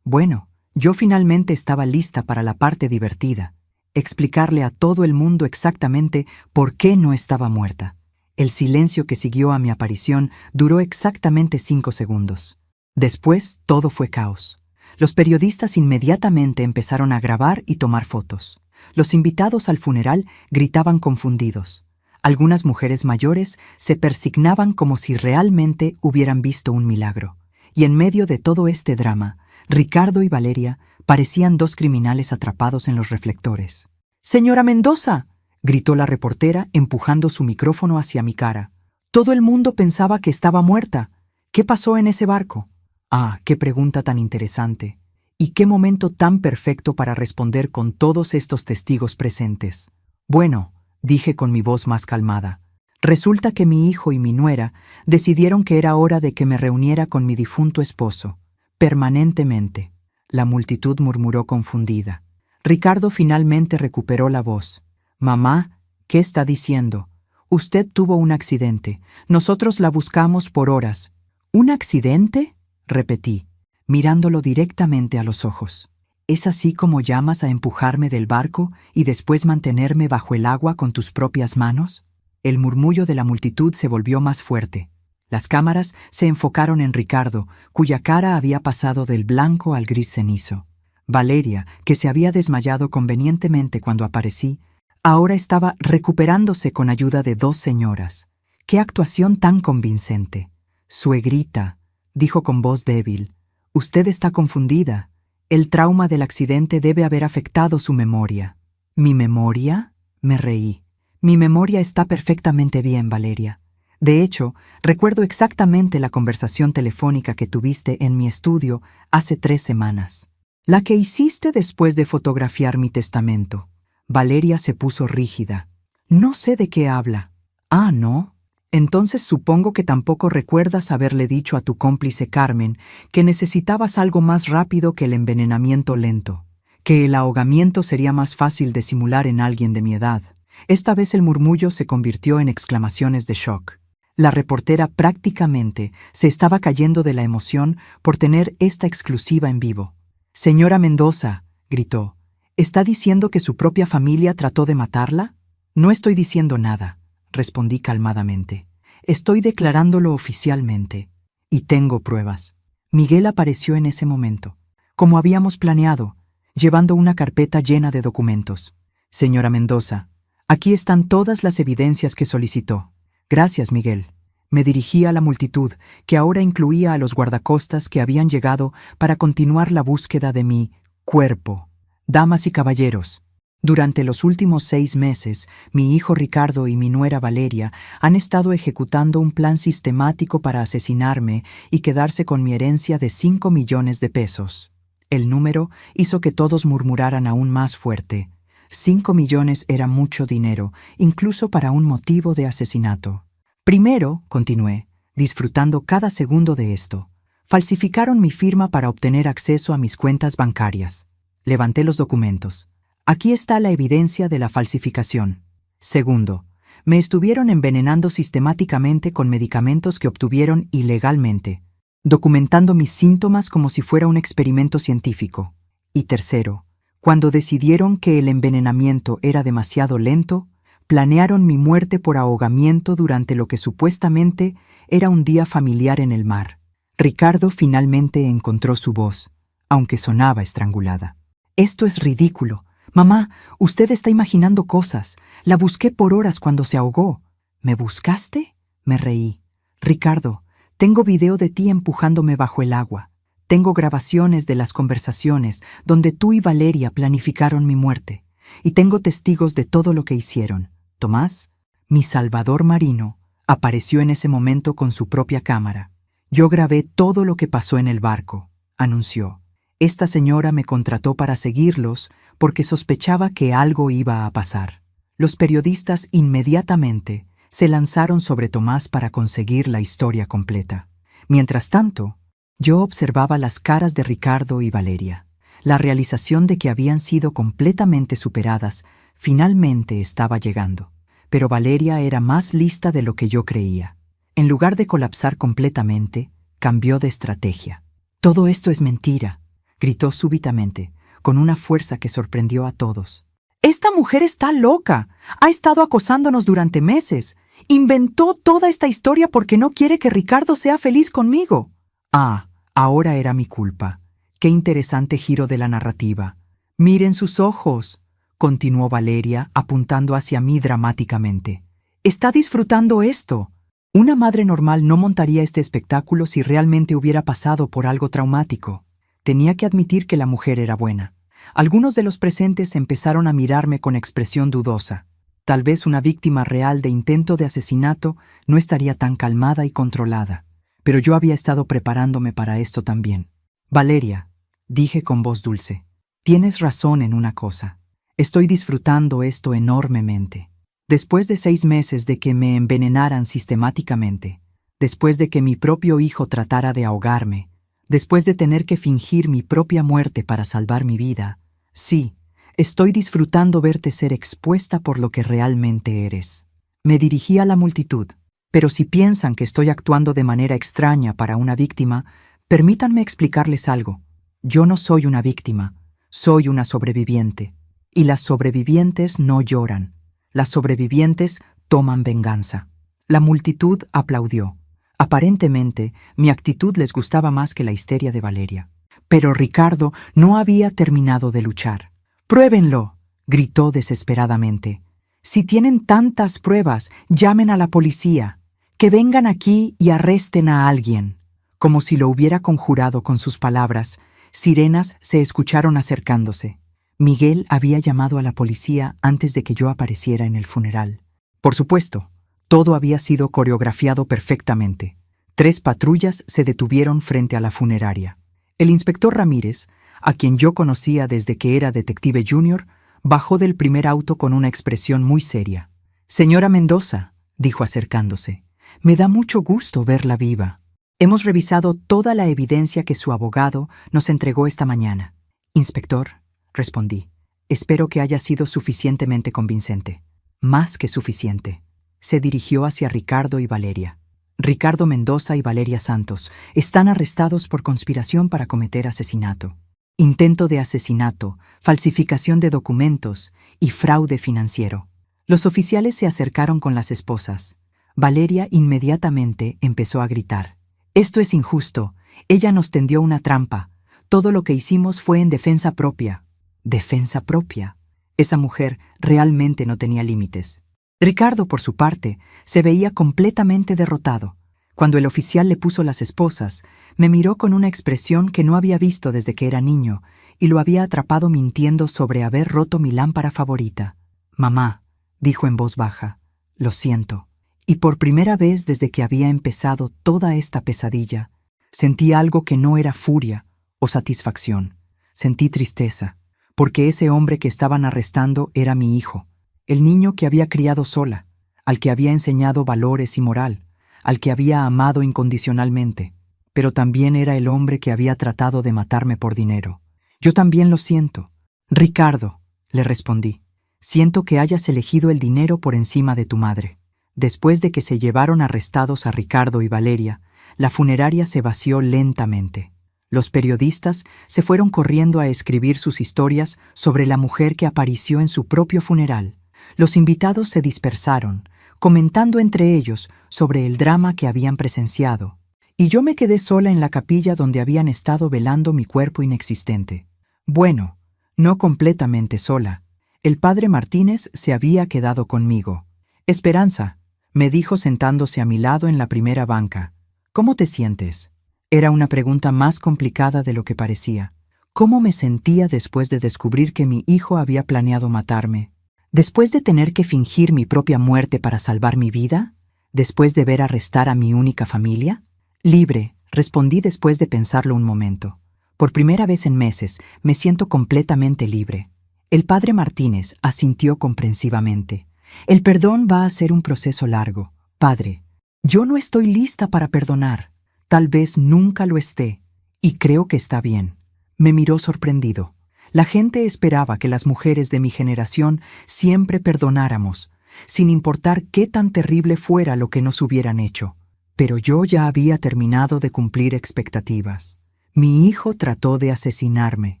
finalmente estaba lista para la parte divertida. Explicarle a todo el mundo exactamente por qué no estaba muerta. El silencio que siguió a mi aparición duró exactamente 5 segundos. Después, todo fue caos. Los periodistas inmediatamente empezaron a grabar y tomar fotos. Los invitados al funeral gritaban confundidos. Algunas mujeres mayores se persignaban como si realmente hubieran visto un milagro. Y en medio de todo este drama, Ricardo y Valeria parecían 2 criminales atrapados en los reflectores. «¡Señora Mendoza!», gritó la reportera empujando su micrófono hacia mi cara. «Todo el mundo pensaba que estaba muerta. ¿Qué pasó en ese barco?». «Ah, qué pregunta tan interesante. Y qué momento tan perfecto para responder con todos estos testigos presentes. Bueno, dije con mi voz más calmada. Resulta que mi hijo y mi nuera decidieron que era hora de que me reuniera con mi difunto esposo, permanentemente. La multitud murmuró confundida. Ricardo finalmente recuperó la voz. Mamá, ¿qué está diciendo? Usted tuvo un accidente. Nosotros la buscamos por horas. ¿Un accidente? Repetí, mirándolo directamente a los ojos. ¿Es así como llamas a empujarme del barco y después mantenerme bajo el agua con tus propias manos? El murmullo de la multitud se volvió más fuerte. Las cámaras se enfocaron en Ricardo, cuya cara había pasado del blanco al gris cenizo. Valeria, que se había desmayado convenientemente cuando aparecí, ahora estaba recuperándose con ayuda de 2 señoras. ¡Qué actuación tan convincente! Suegrita, dijo con voz débil, usted está confundida. El trauma del accidente debe haber afectado su memoria. ¿Mi memoria? Me reí. Mi memoria está perfectamente bien, Valeria. De hecho, recuerdo exactamente la conversación telefónica que tuviste en mi estudio hace 3 semanas. La que hiciste después de fotografiar mi testamento. Valeria se puso rígida. No sé de qué habla. Ah, ¿no? Entonces supongo que tampoco recuerdas haberle dicho a tu cómplice Carmen que necesitabas algo más rápido que el envenenamiento lento, que el ahogamiento sería más fácil de simular en alguien de mi edad. Esta vez el murmullo se convirtió en exclamaciones de shock. La reportera prácticamente se estaba cayendo de la emoción por tener esta exclusiva en vivo. «Señora Mendoza», gritó, ¿está diciendo que su propia familia trató de matarla? No estoy diciendo nada, respondí calmadamente. Estoy declarándolo oficialmente. Y tengo pruebas. Miguel apareció en ese momento, como habíamos planeado, llevando una carpeta llena de documentos. Señora Mendoza, aquí están todas las evidencias que solicitó. Gracias, Miguel. Me dirigí a la multitud, que ahora incluía a los guardacostas que habían llegado para continuar la búsqueda de mi cuerpo. Damas y caballeros, durante los últimos 6 meses, mi hijo Ricardo y mi nuera Valeria han estado ejecutando un plan sistemático para asesinarme y quedarse con mi herencia de 5 millones de pesos. El número hizo que todos murmuraran aún más fuerte. 5 millones era mucho dinero, incluso para un motivo de asesinato. Primero, continué, disfrutando cada segundo de esto, falsificaron mi firma para obtener acceso a mis cuentas bancarias. Levanté los documentos. Aquí está la evidencia de la falsificación. Segundo, me estuvieron envenenando sistemáticamente con medicamentos que obtuvieron ilegalmente, documentando mis síntomas como si fuera un experimento científico. Y tercero, cuando decidieron que el envenenamiento era demasiado lento, planearon mi muerte por ahogamiento durante lo que supuestamente era un día familiar en el mar. Ricardo finalmente encontró su voz, aunque sonaba estrangulada. Esto es ridículo. Mamá, usted está imaginando cosas. La busqué por horas cuando se ahogó. ¿Me buscaste? Me reí. Ricardo, tengo video de ti empujándome bajo el agua. Tengo grabaciones de las conversaciones donde tú y Valeria planificaron mi muerte. Y tengo testigos de todo lo que hicieron. Tomás, mi salvador marino, apareció en ese momento con su propia cámara. Yo grabé todo lo que pasó en el barco, anunció. Esta señora me contrató para seguirlos porque sospechaba que algo iba a pasar. Los periodistas inmediatamente se lanzaron sobre Tomás para conseguir la historia completa. Mientras tanto, yo observaba las caras de Ricardo y Valeria. La realización de que habían sido completamente superadas finalmente estaba llegando. Pero Valeria era más lista de lo que yo creía. En lugar de colapsar completamente, cambió de estrategia. «Todo esto es mentira», gritó súbitamente, con una fuerza que sorprendió a todos. «Esta mujer está loca. Ha estado acosándonos durante meses. Inventó toda esta historia porque no quiere que Ricardo sea feliz conmigo». Ah, ahora era mi culpa. Qué interesante giro de la narrativa. «Miren sus ojos», continuó Valeria, apuntando hacia mí dramáticamente. «Está disfrutando esto. Una madre normal no montaría este espectáculo si realmente hubiera pasado por algo traumático». Tenía que admitir que la mujer era buena. Algunos de los presentes empezaron a mirarme con expresión dudosa. Tal vez una víctima real de intento de asesinato no estaría tan calmada y controlada. Pero yo había estado preparándome para esto también. «Valeria, dije con voz dulce. Tienes razón en una cosa. Estoy disfrutando esto enormemente. Después de 6 meses de que me envenenaran sistemáticamente, después de que mi propio hijo tratara de ahogarme, después de tener que fingir mi propia muerte para salvar mi vida, sí, estoy disfrutando verte ser expuesta por lo que realmente eres. Me dirigí a la multitud, pero si piensan que estoy actuando de manera extraña para una víctima, permítanme explicarles algo. Yo no soy una víctima, soy una sobreviviente. Y las sobrevivientes no lloran. Las sobrevivientes toman venganza. La multitud aplaudió. Aparentemente, mi actitud les gustaba más que la histeria de Valeria. Pero Ricardo no había terminado de luchar. «¡Pruébenlo!», gritó desesperadamente. «Si tienen tantas pruebas, llamen a la policía. Que vengan aquí y arresten a alguien». Como si lo hubiera conjurado con sus palabras, sirenas se escucharon acercándose. Miguel había llamado a la policía antes de que yo apareciera en el funeral. Por supuesto, todo había sido coreografiado perfectamente. 3 patrullas se detuvieron frente a la funeraria. El inspector Ramírez, a quien yo conocía desde que era detective junior, bajó del primer auto con una expresión muy seria. «Señora Mendoza», dijo acercándose, «me da mucho gusto verla viva. Hemos revisado toda la evidencia que su abogado nos entregó esta mañana». «Inspector», respondí, «espero que haya sido suficientemente convincente». «Más que suficiente». Se dirigió hacia Ricardo y Valeria. «Ricardo Mendoza y Valeria Santos están arrestados por conspiración para cometer asesinato, intento de asesinato, falsificación de documentos y fraude financiero». Los oficiales se acercaron con las esposas. Valeria inmediatamente empezó a gritar. «Esto es injusto. Ella nos tendió una trampa. Todo lo que hicimos fue en defensa propia». ¿Defensa propia? Esa mujer realmente no tenía límites. Ricardo, por su parte, se veía completamente derrotado. Cuando el oficial le puso las esposas, me miró con una expresión que no había visto desde que era niño y lo había atrapado mintiendo sobre haber roto mi lámpara favorita. «Mamá», dijo en voz baja, «lo siento». Y por primera vez desde que había empezado toda esta pesadilla, sentí algo que no era furia o satisfacción. Sentí tristeza, porque ese hombre que estaban arrestando era mi hijo, el niño que había criado sola, al que había enseñado valores y moral, al que había amado incondicionalmente, pero también era el hombre que había tratado de matarme por dinero. «Yo también lo siento». «Ricardo», le respondí, «siento que hayas elegido el dinero por encima de tu madre». Después de que se llevaron arrestados a Ricardo y Valeria, la funeraria se vació lentamente. Los periodistas se fueron corriendo a escribir sus historias sobre la mujer que apareció en su propio funeral. Los invitados se dispersaron, comentando entre ellos sobre el drama que habían presenciado, y yo me quedé sola en la capilla donde habían estado velando mi cuerpo inexistente. Bueno, no completamente sola. El padre Martínez se había quedado conmigo. «Esperanza», me dijo sentándose a mi lado en la primera banca, «¿cómo te sientes?». Era una pregunta más complicada de lo que parecía. ¿Cómo me sentía después de descubrir que mi hijo había planeado matarme? ¿Después de tener que fingir mi propia muerte para salvar mi vida? ¿Después de ver arrestar a mi única familia? «Libre», respondí después de pensarlo un momento. «Por primera vez en meses me siento completamente libre». El padre Martínez asintió comprensivamente. «El perdón va a ser un proceso largo, padre. Yo no estoy lista para perdonar. Tal vez nunca lo esté, y creo que está bien». Me miró sorprendido. La gente esperaba que las mujeres de mi generación siempre perdonáramos, sin importar qué tan terrible fuera lo que nos hubieran hecho. Pero yo ya había terminado de cumplir expectativas. «Mi hijo trató de asesinarme»,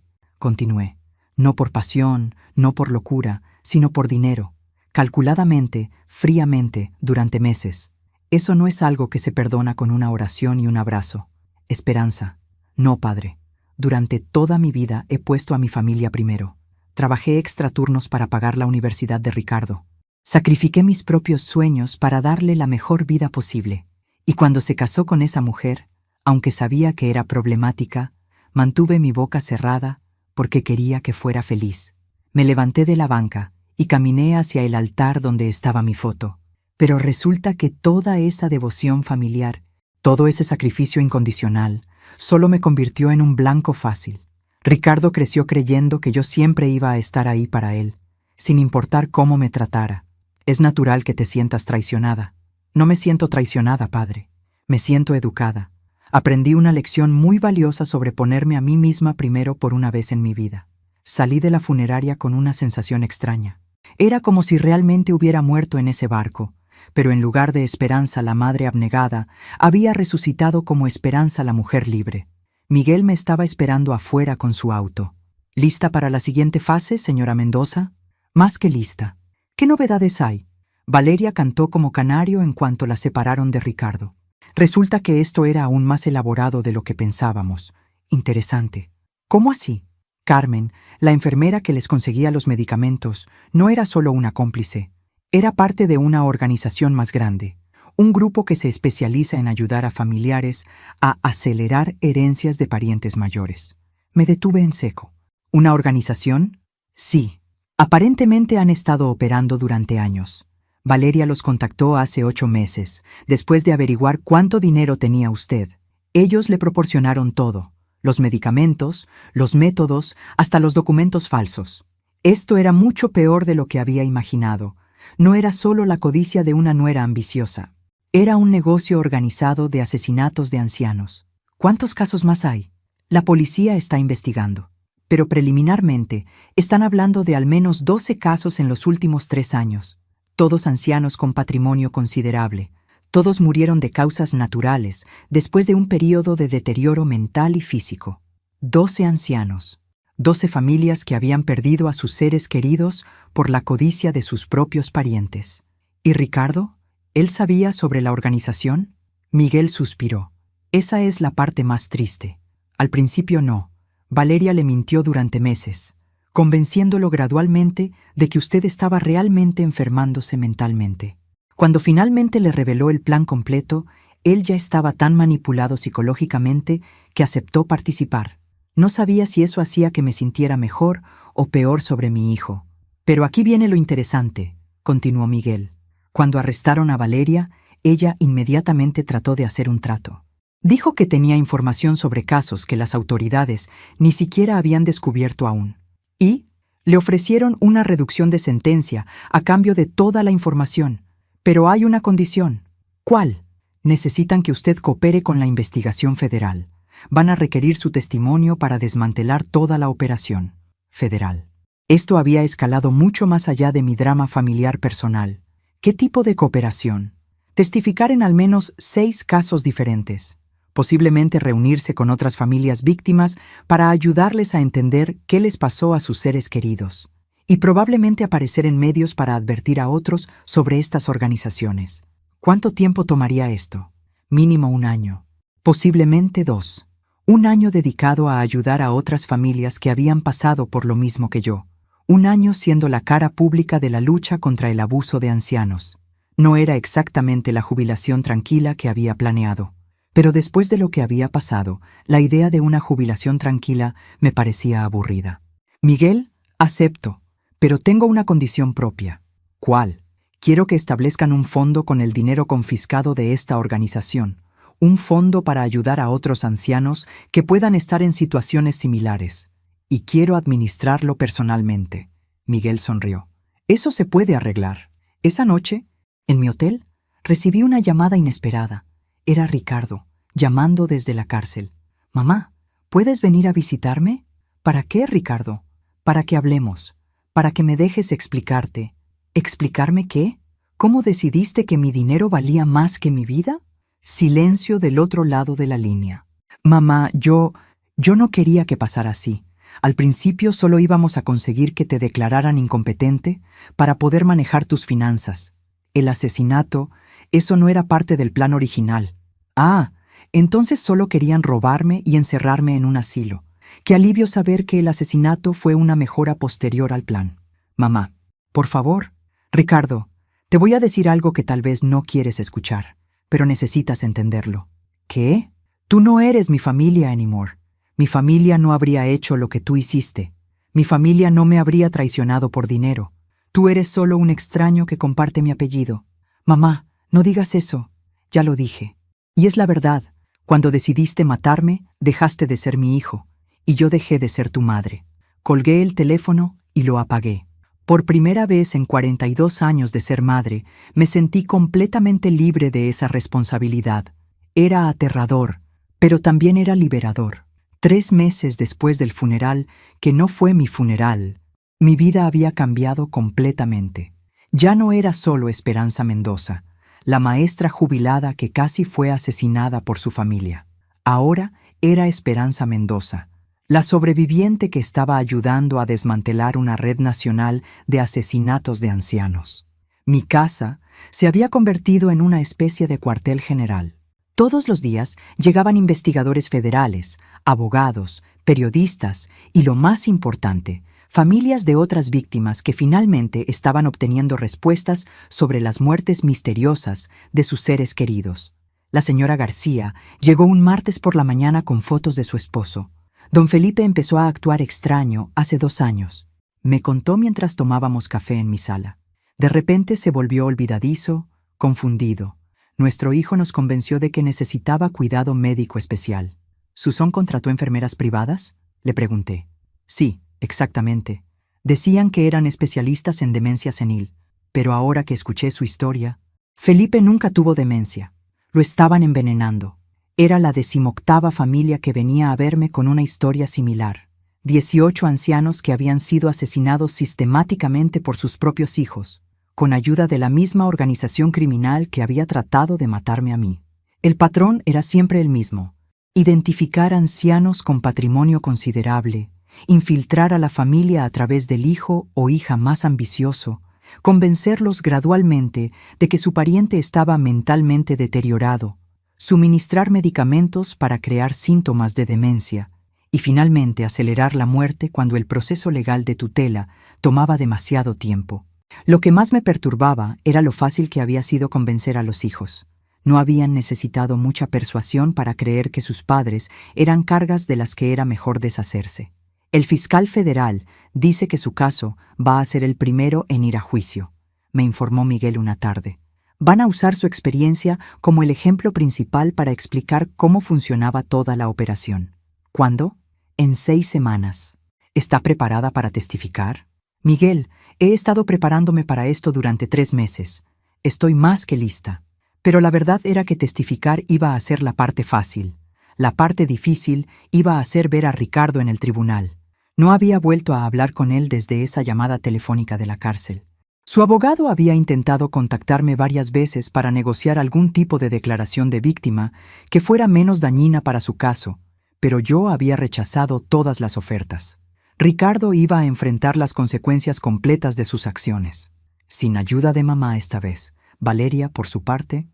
continué. «No por pasión, no por locura, sino por dinero. Calculadamente, fríamente, durante meses. Eso no es algo que se perdona con una oración y un abrazo. Esperanza. No, padre. Durante toda mi vida he puesto a mi familia primero. Trabajé extraturnos para pagar la universidad de Ricardo. Sacrifiqué mis propios sueños para darle la mejor vida posible. Y cuando se casó con esa mujer, aunque sabía que era problemática, mantuve mi boca cerrada porque quería que fuera feliz. Me levanté de la banca y caminé hacia el altar donde estaba mi foto. Pero resulta que toda esa devoción familiar, todo ese sacrificio incondicional, solo me convirtió en un blanco fácil. Ricardo creció creyendo que yo siempre iba a estar ahí para él, sin importar cómo me tratara. Es natural que te sientas traicionada. No me siento traicionada, padre. Me siento educada. Aprendí una lección muy valiosa sobre ponerme a mí misma primero por una vez en mi vida. Salí de la funeraria con una sensación extraña. Era como si realmente hubiera muerto en ese barco, pero en lugar de Esperanza, la madre abnegada, había resucitado como Esperanza, la mujer libre. Miguel me estaba esperando afuera con su auto. ¿Lista para la siguiente fase, señora Mendoza? Más que lista. ¿Qué novedades hay? Valeria cantó como canario en cuanto la separaron de Ricardo. Resulta que esto era aún más elaborado de lo que pensábamos. Interesante. ¿Cómo así? Carmen, la enfermera que les conseguía los medicamentos, no era solo una cómplice. Era parte de una organización más grande, un grupo que se especializa en ayudar a familiares a acelerar herencias de parientes mayores. Me detuve en seco. ¿Una organización? Sí. Aparentemente han estado operando durante años. Valeria los contactó hace 8 meses, después de averiguar cuánto dinero tenía usted. Ellos le proporcionaron todo: los medicamentos, los métodos, hasta los documentos falsos. Esto era mucho peor de lo que había imaginado. No era solo la codicia de una nuera ambiciosa. Era un negocio organizado de asesinatos de ancianos. ¿Cuántos casos más hay? La policía está investigando. Pero preliminarmente están hablando de al menos 12 casos en los últimos 3 años. Todos ancianos con patrimonio considerable. Todos murieron de causas naturales, después de un período de deterioro mental y físico. 12 ancianos. 12 familias que habían perdido a sus seres queridos por la codicia de sus propios parientes. ¿Y Ricardo? ¿Él sabía sobre la organización? Miguel suspiró. Esa es la parte más triste. Al principio no. Valeria le mintió durante meses, convenciéndolo gradualmente de que usted estaba realmente enfermándose mentalmente. Cuando finalmente le reveló el plan completo, él ya estaba tan manipulado psicológicamente que aceptó participar. No sabía si eso hacía que me sintiera mejor o peor sobre mi hijo. Pero aquí viene lo interesante, continuó Miguel. Cuando arrestaron a Valeria, ella inmediatamente trató de hacer un trato. Dijo que tenía información sobre casos que las autoridades ni siquiera habían descubierto aún. Y le ofrecieron una reducción de sentencia a cambio de toda la información. Pero hay una condición. ¿Cuál? Necesitan que usted coopere con la investigación federal. Van a requerir su testimonio para desmantelar toda la operación federal. Esto había escalado mucho más allá de mi drama familiar personal. ¿Qué tipo de cooperación? Testificar en al menos 6 casos diferentes. Posiblemente reunirse con otras familias víctimas para ayudarles a entender qué les pasó a sus seres queridos. Y probablemente aparecer en medios para advertir a otros sobre estas organizaciones. ¿Cuánto tiempo tomaría esto? Mínimo 1 año. Posiblemente 2. 1 año dedicado a ayudar a otras familias que habían pasado por lo mismo que yo. 1 año siendo la cara pública de la lucha contra el abuso de ancianos. No era exactamente la jubilación tranquila que había planeado. Pero después de lo que había pasado, la idea de una jubilación tranquila me parecía aburrida. Miguel, acepto, pero tengo una condición propia. ¿Cuál? Quiero que establezcan un fondo con el dinero confiscado de esta organización. Un fondo para ayudar a otros ancianos que puedan estar en situaciones similares. Y quiero administrarlo personalmente. Miguel sonrió. Eso se puede arreglar. Esa noche, en mi hotel, recibí una llamada inesperada. Era Ricardo, llamando desde la cárcel. «Mamá, ¿puedes venir a visitarme?» «¿Para qué, Ricardo?» «Para que hablemos, para que me dejes explicarte». «¿Explicarme qué? ¿Cómo decidiste que mi dinero valía más que mi vida?» Silencio del otro lado de la línea. «Mamá, yo no quería que pasara así. Al principio solo íbamos a conseguir que te declararan incompetente para poder manejar tus finanzas. El asesinato, eso no era parte del plan original. Ah, entonces solo querían robarme y encerrarme en un asilo. Qué alivio saber que el asesinato fue una mejora posterior al plan. Mamá, por favor. Ricardo, te voy a decir algo que tal vez no quieres escuchar, pero necesitas entenderlo. ¿Qué? Tú no eres mi familia anymore. Mi familia no habría hecho lo que tú hiciste. Mi familia no me habría traicionado por dinero. Tú eres solo un extraño que comparte mi apellido. Mamá, no digas eso. Ya lo dije. Y es la verdad. Cuando decidiste matarme, dejaste de ser mi hijo. y yo dejé de ser tu madre. Colgué el teléfono y lo apagué. Por primera vez en 42 años de ser madre, me sentí completamente libre de esa responsabilidad. Era aterrador, pero también era liberador. 3 meses después del funeral, que no fue mi funeral, mi vida había cambiado completamente. Ya no era solo Esperanza Mendoza, la maestra jubilada que casi fue asesinada por su familia. Ahora era Esperanza Mendoza, la sobreviviente que estaba ayudando a desmantelar una red nacional de asesinatos de ancianos. Mi casa se había convertido en una especie de cuartel general. Todos los días llegaban investigadores federales, abogados, periodistas y, lo más importante, familias de otras víctimas que finalmente estaban obteniendo respuestas sobre las muertes misteriosas de sus seres queridos. La señora García llegó un martes por la mañana con fotos de su esposo. Don Felipe empezó a actuar extraño hace 2 años. Me contó mientras tomábamos café en mi sala. De repente se volvió olvidadizo, confundido. Nuestro hijo nos convenció de que necesitaba cuidado médico especial. ¿Susón contrató enfermeras privadas?, le pregunté. Sí, exactamente. Decían que eran especialistas en demencia senil, pero ahora que escuché su historia, Felipe nunca tuvo demencia. Lo estaban envenenando. Era la 18ª familia que venía a verme con una historia similar. 18 ancianos que habían sido asesinados sistemáticamente por sus propios hijos, con ayuda de la misma organización criminal que había tratado de matarme a mí. El patrón era siempre el mismo: identificar ancianos con patrimonio considerable, infiltrar a la familia a través del hijo o hija más ambicioso, convencerlos gradualmente de que su pariente estaba mentalmente deteriorado, suministrar medicamentos para crear síntomas de demencia y finalmente acelerar la muerte cuando el proceso legal de tutela tomaba demasiado tiempo. Lo que más me perturbaba era lo fácil que había sido convencer a los hijos. No habían necesitado mucha persuasión para creer que sus padres eran cargas de las que era mejor deshacerse. El fiscal federal dice que su caso va a ser el primero en ir a juicio, me informó Miguel una tarde. Van a usar su experiencia como el ejemplo principal para explicar cómo funcionaba toda la operación. ¿Cuándo? En 6 semanas. ¿Está preparada para testificar? Miguel, he estado preparándome para esto durante 3 meses. Estoy más que lista. Pero la verdad era que testificar iba a ser la parte fácil. La parte difícil iba a ser ver a Ricardo en el tribunal. No había vuelto a hablar con él desde esa llamada telefónica de la cárcel. Su abogado había intentado contactarme varias veces para negociar algún tipo de declaración de víctima que fuera menos dañina para su caso, pero yo había rechazado todas las ofertas. Ricardo iba a enfrentar las consecuencias completas de sus acciones. Sin ayuda de mamá esta vez, Valeria, por su parte,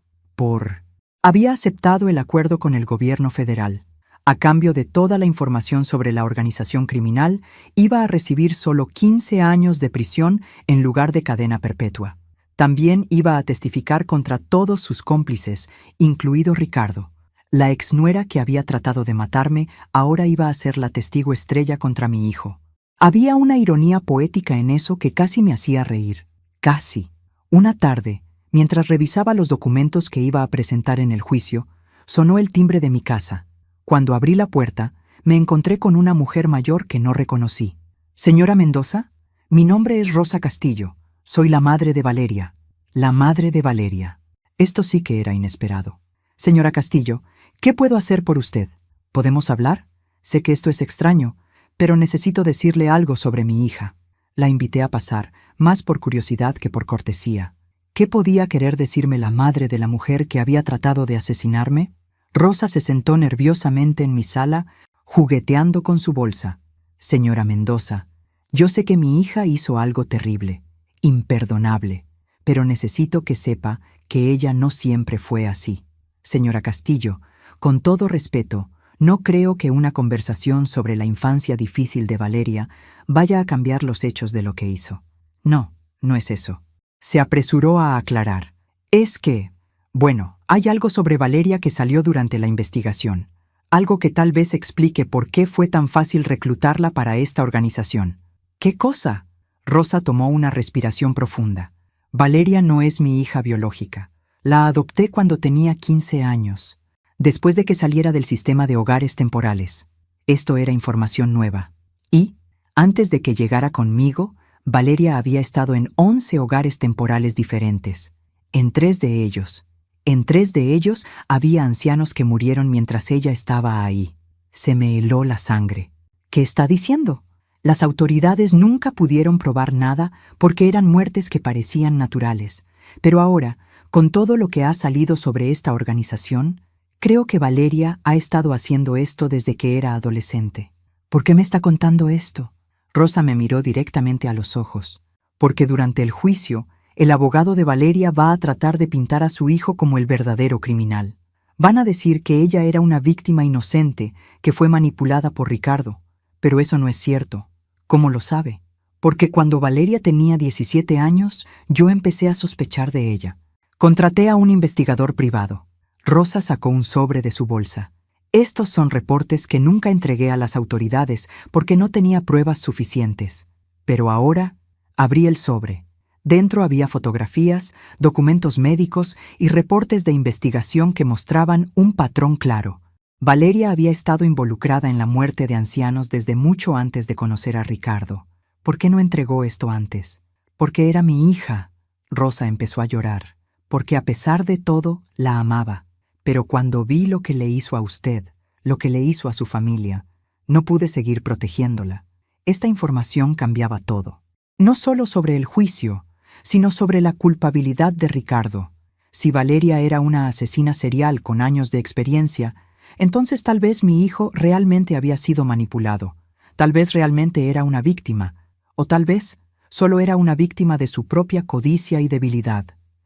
había aceptado el acuerdo con el gobierno federal. A cambio de toda la información sobre la organización criminal, iba a recibir solo 15 años de prisión en lugar de cadena perpetua. También iba a testificar contra todos sus cómplices, incluido Ricardo. La exnuera que había tratado de matarme ahora iba a ser la testigo estrella contra mi hijo. Había una ironía poética en eso que casi me hacía reír. Casi. Una tarde, mientras revisaba los documentos que iba a presentar en el juicio, sonó el timbre de mi casa. Cuando abrí la puerta, me encontré con una mujer mayor que no reconocí. «Señora Mendoza, mi nombre es Rosa Castillo. Soy la madre de Valeria». La madre de Valeria. Esto sí que era inesperado. «Señora Castillo, ¿qué puedo hacer por usted? ¿Podemos hablar? Sé que esto es extraño, pero necesito decirle algo sobre mi hija». La invité a pasar, más por curiosidad que por cortesía. ¿Qué podía querer decirme la madre de la mujer que había tratado de asesinarme? Rosa se sentó nerviosamente en mi sala, jugueteando con su bolsa. «Señora Mendoza, yo sé que mi hija hizo algo terrible, imperdonable, pero necesito que sepa que ella no siempre fue así. Señora Castillo, con todo respeto, no creo que una conversación sobre la infancia difícil de Valeria vaya a cambiar los hechos de lo que hizo. No, no es eso». Se apresuró a aclarar. «Es que, bueno, hay algo sobre Valeria que salió durante la investigación. Algo que tal vez explique por qué fue tan fácil reclutarla para esta organización». «¿Qué cosa?». Rosa tomó una respiración profunda. «Valeria no es mi hija biológica. La adopté cuando tenía 15 años, después de que saliera del sistema de hogares temporales. Esto era información nueva. Y, antes de que llegara conmigo, Valeria había estado en 11 hogares temporales diferentes. En tres de ellos había ancianos que murieron mientras ella estaba ahí. Se me heló la sangre. ¿Qué está diciendo? Las autoridades nunca pudieron probar nada porque eran muertes que parecían naturales. Pero ahora, con todo lo que ha salido sobre esta organización, creo que Valeria ha estado haciendo esto desde que era adolescente. ¿Por qué me está contando esto? Rosa me miró directamente a los ojos. Porque durante el juicio, el abogado de Valeria va a tratar de pintar a su hijo como el verdadero criminal. Van a decir que ella era una víctima inocente que fue manipulada por Ricardo. Pero eso no es cierto. ¿Cómo lo sabe? Porque cuando Valeria tenía 17 años, yo empecé a sospechar de ella. Contraté a un investigador privado. Rosa sacó un sobre de su bolsa. Estos son reportes que nunca entregué a las autoridades porque no tenía pruebas suficientes. Pero ahora abrí el sobre. Dentro había fotografías, documentos médicos y reportes de investigación que mostraban un patrón claro. Valeria había estado involucrada en la muerte de ancianos desde mucho antes de conocer a Ricardo. ¿Por qué no entregó esto antes? Porque era mi hija. Rosa empezó a llorar. Porque a pesar de todo, la amaba. Pero cuando vi lo que le hizo a usted, lo que le hizo a su familia, no pude seguir protegiéndola. Esta información cambiaba todo. No solo sobre el juicio, sino sobre la culpabilidad de Ricardo. Si Valeria era una asesina serial con años de experiencia, entonces tal vez mi hijo realmente había sido manipulado. Tal vez realmente era una víctima. O tal vez solo era una víctima de su propia codicia y debilidad.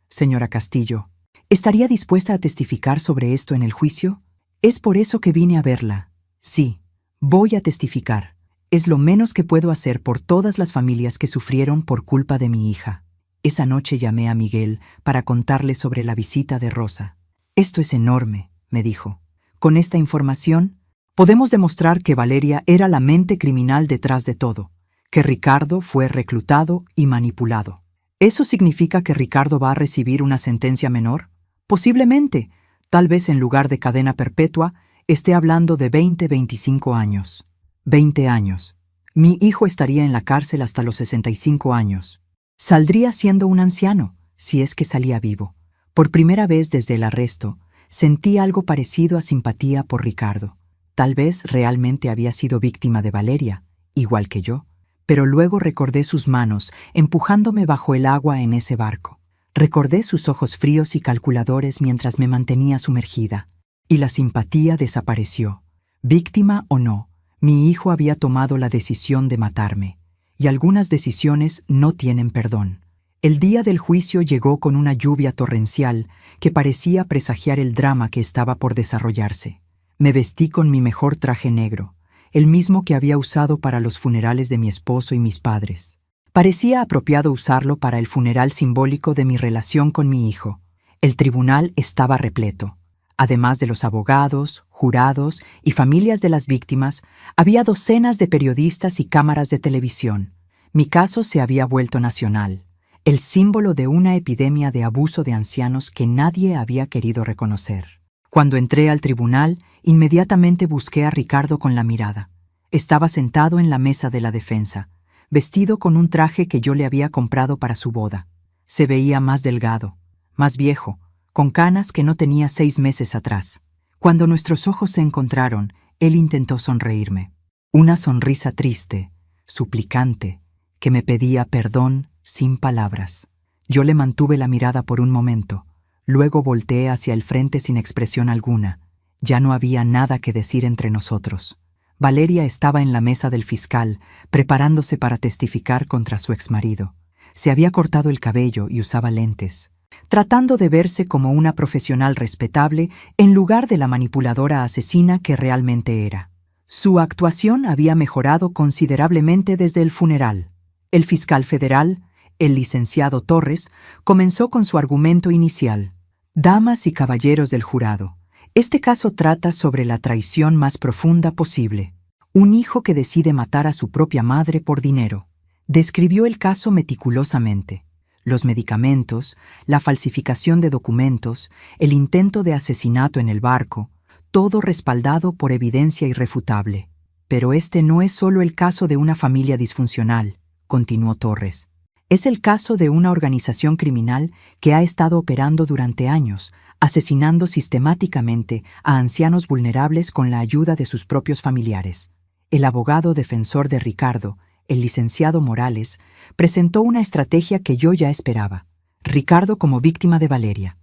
Señora Castillo, ¿estaría dispuesta a testificar sobre esto en el juicio? Es por eso que vine a verla. Sí, voy a testificar. Es lo menos que puedo hacer por todas las familias que sufrieron por culpa de mi hija. Esa noche llamé a Miguel para contarle sobre la visita de Rosa. Esto es enorme, me dijo. Con esta información, podemos demostrar que Valeria era la mente criminal detrás de todo, que Ricardo fue reclutado y manipulado. ¿Eso significa que Ricardo va a recibir una sentencia menor? Posiblemente. Tal vez en lugar de cadena perpetua, esté hablando de 25 años. 20 años. Mi hijo estaría en la cárcel hasta los 65 años. Saldría siendo un anciano, si es que salía vivo. Por primera vez desde el arresto, sentí algo parecido a simpatía por Ricardo. Tal vez realmente había sido víctima de Valeria, igual que yo. Pero luego recordé sus manos empujándome bajo el agua en ese barco. Recordé sus ojos fríos y calculadores mientras me mantenía sumergida. Y la simpatía desapareció. Víctima o no, mi hijo había tomado la decisión de matarme. Y algunas decisiones no tienen perdón. El día del juicio llegó con una lluvia torrencial que parecía presagiar el drama que estaba por desarrollarse. Me vestí con mi mejor traje negro, el mismo que había usado para los funerales de mi esposo y mis padres. Parecía apropiado usarlo para el funeral simbólico de mi relación con mi hijo. El tribunal estaba repleto. Además de los abogados, jurados y familias de las víctimas, había docenas de periodistas y cámaras de televisión. Mi caso se había vuelto nacional, el símbolo de una epidemia de abuso de ancianos que nadie había querido reconocer. Cuando entré al tribunal, inmediatamente busqué a Ricardo con la mirada. Estaba sentado en la mesa de la defensa, vestido con un traje que yo le había comprado para su boda. Se veía más delgado, más viejo, con canas que no tenía 6 meses atrás. Cuando nuestros ojos se encontraron, él intentó sonreírme. Una sonrisa triste, suplicante, que me pedía perdón sin palabras. Yo le mantuve la mirada por un momento, luego volteé hacia el frente sin expresión alguna. Ya no había nada que decir entre nosotros. Valeria estaba en la mesa del fiscal, preparándose para testificar contra su exmarido. Se había cortado el cabello y usaba lentes, tratando de verse como una profesional respetable en lugar de la manipuladora asesina que realmente era. Su actuación había mejorado considerablemente desde el funeral. El fiscal federal, el licenciado Torres, comenzó con su argumento inicial. Damas y caballeros del jurado, este caso trata sobre la traición más profunda posible. Un hijo que decide matar a su propia madre por dinero. Describió el caso meticulosamente. Los medicamentos, la falsificación de documentos, el intento de asesinato en el barco, todo respaldado por evidencia irrefutable. Pero este no es solo el caso de una familia disfuncional, continuó Torres. Es el caso de una organización criminal que ha estado operando durante años, asesinando sistemáticamente a ancianos vulnerables con la ayuda de sus propios familiares. El abogado defensor de Ricardo, el licenciado Morales, presentó una estrategia que yo ya esperaba. Ricardo como víctima de Valeria.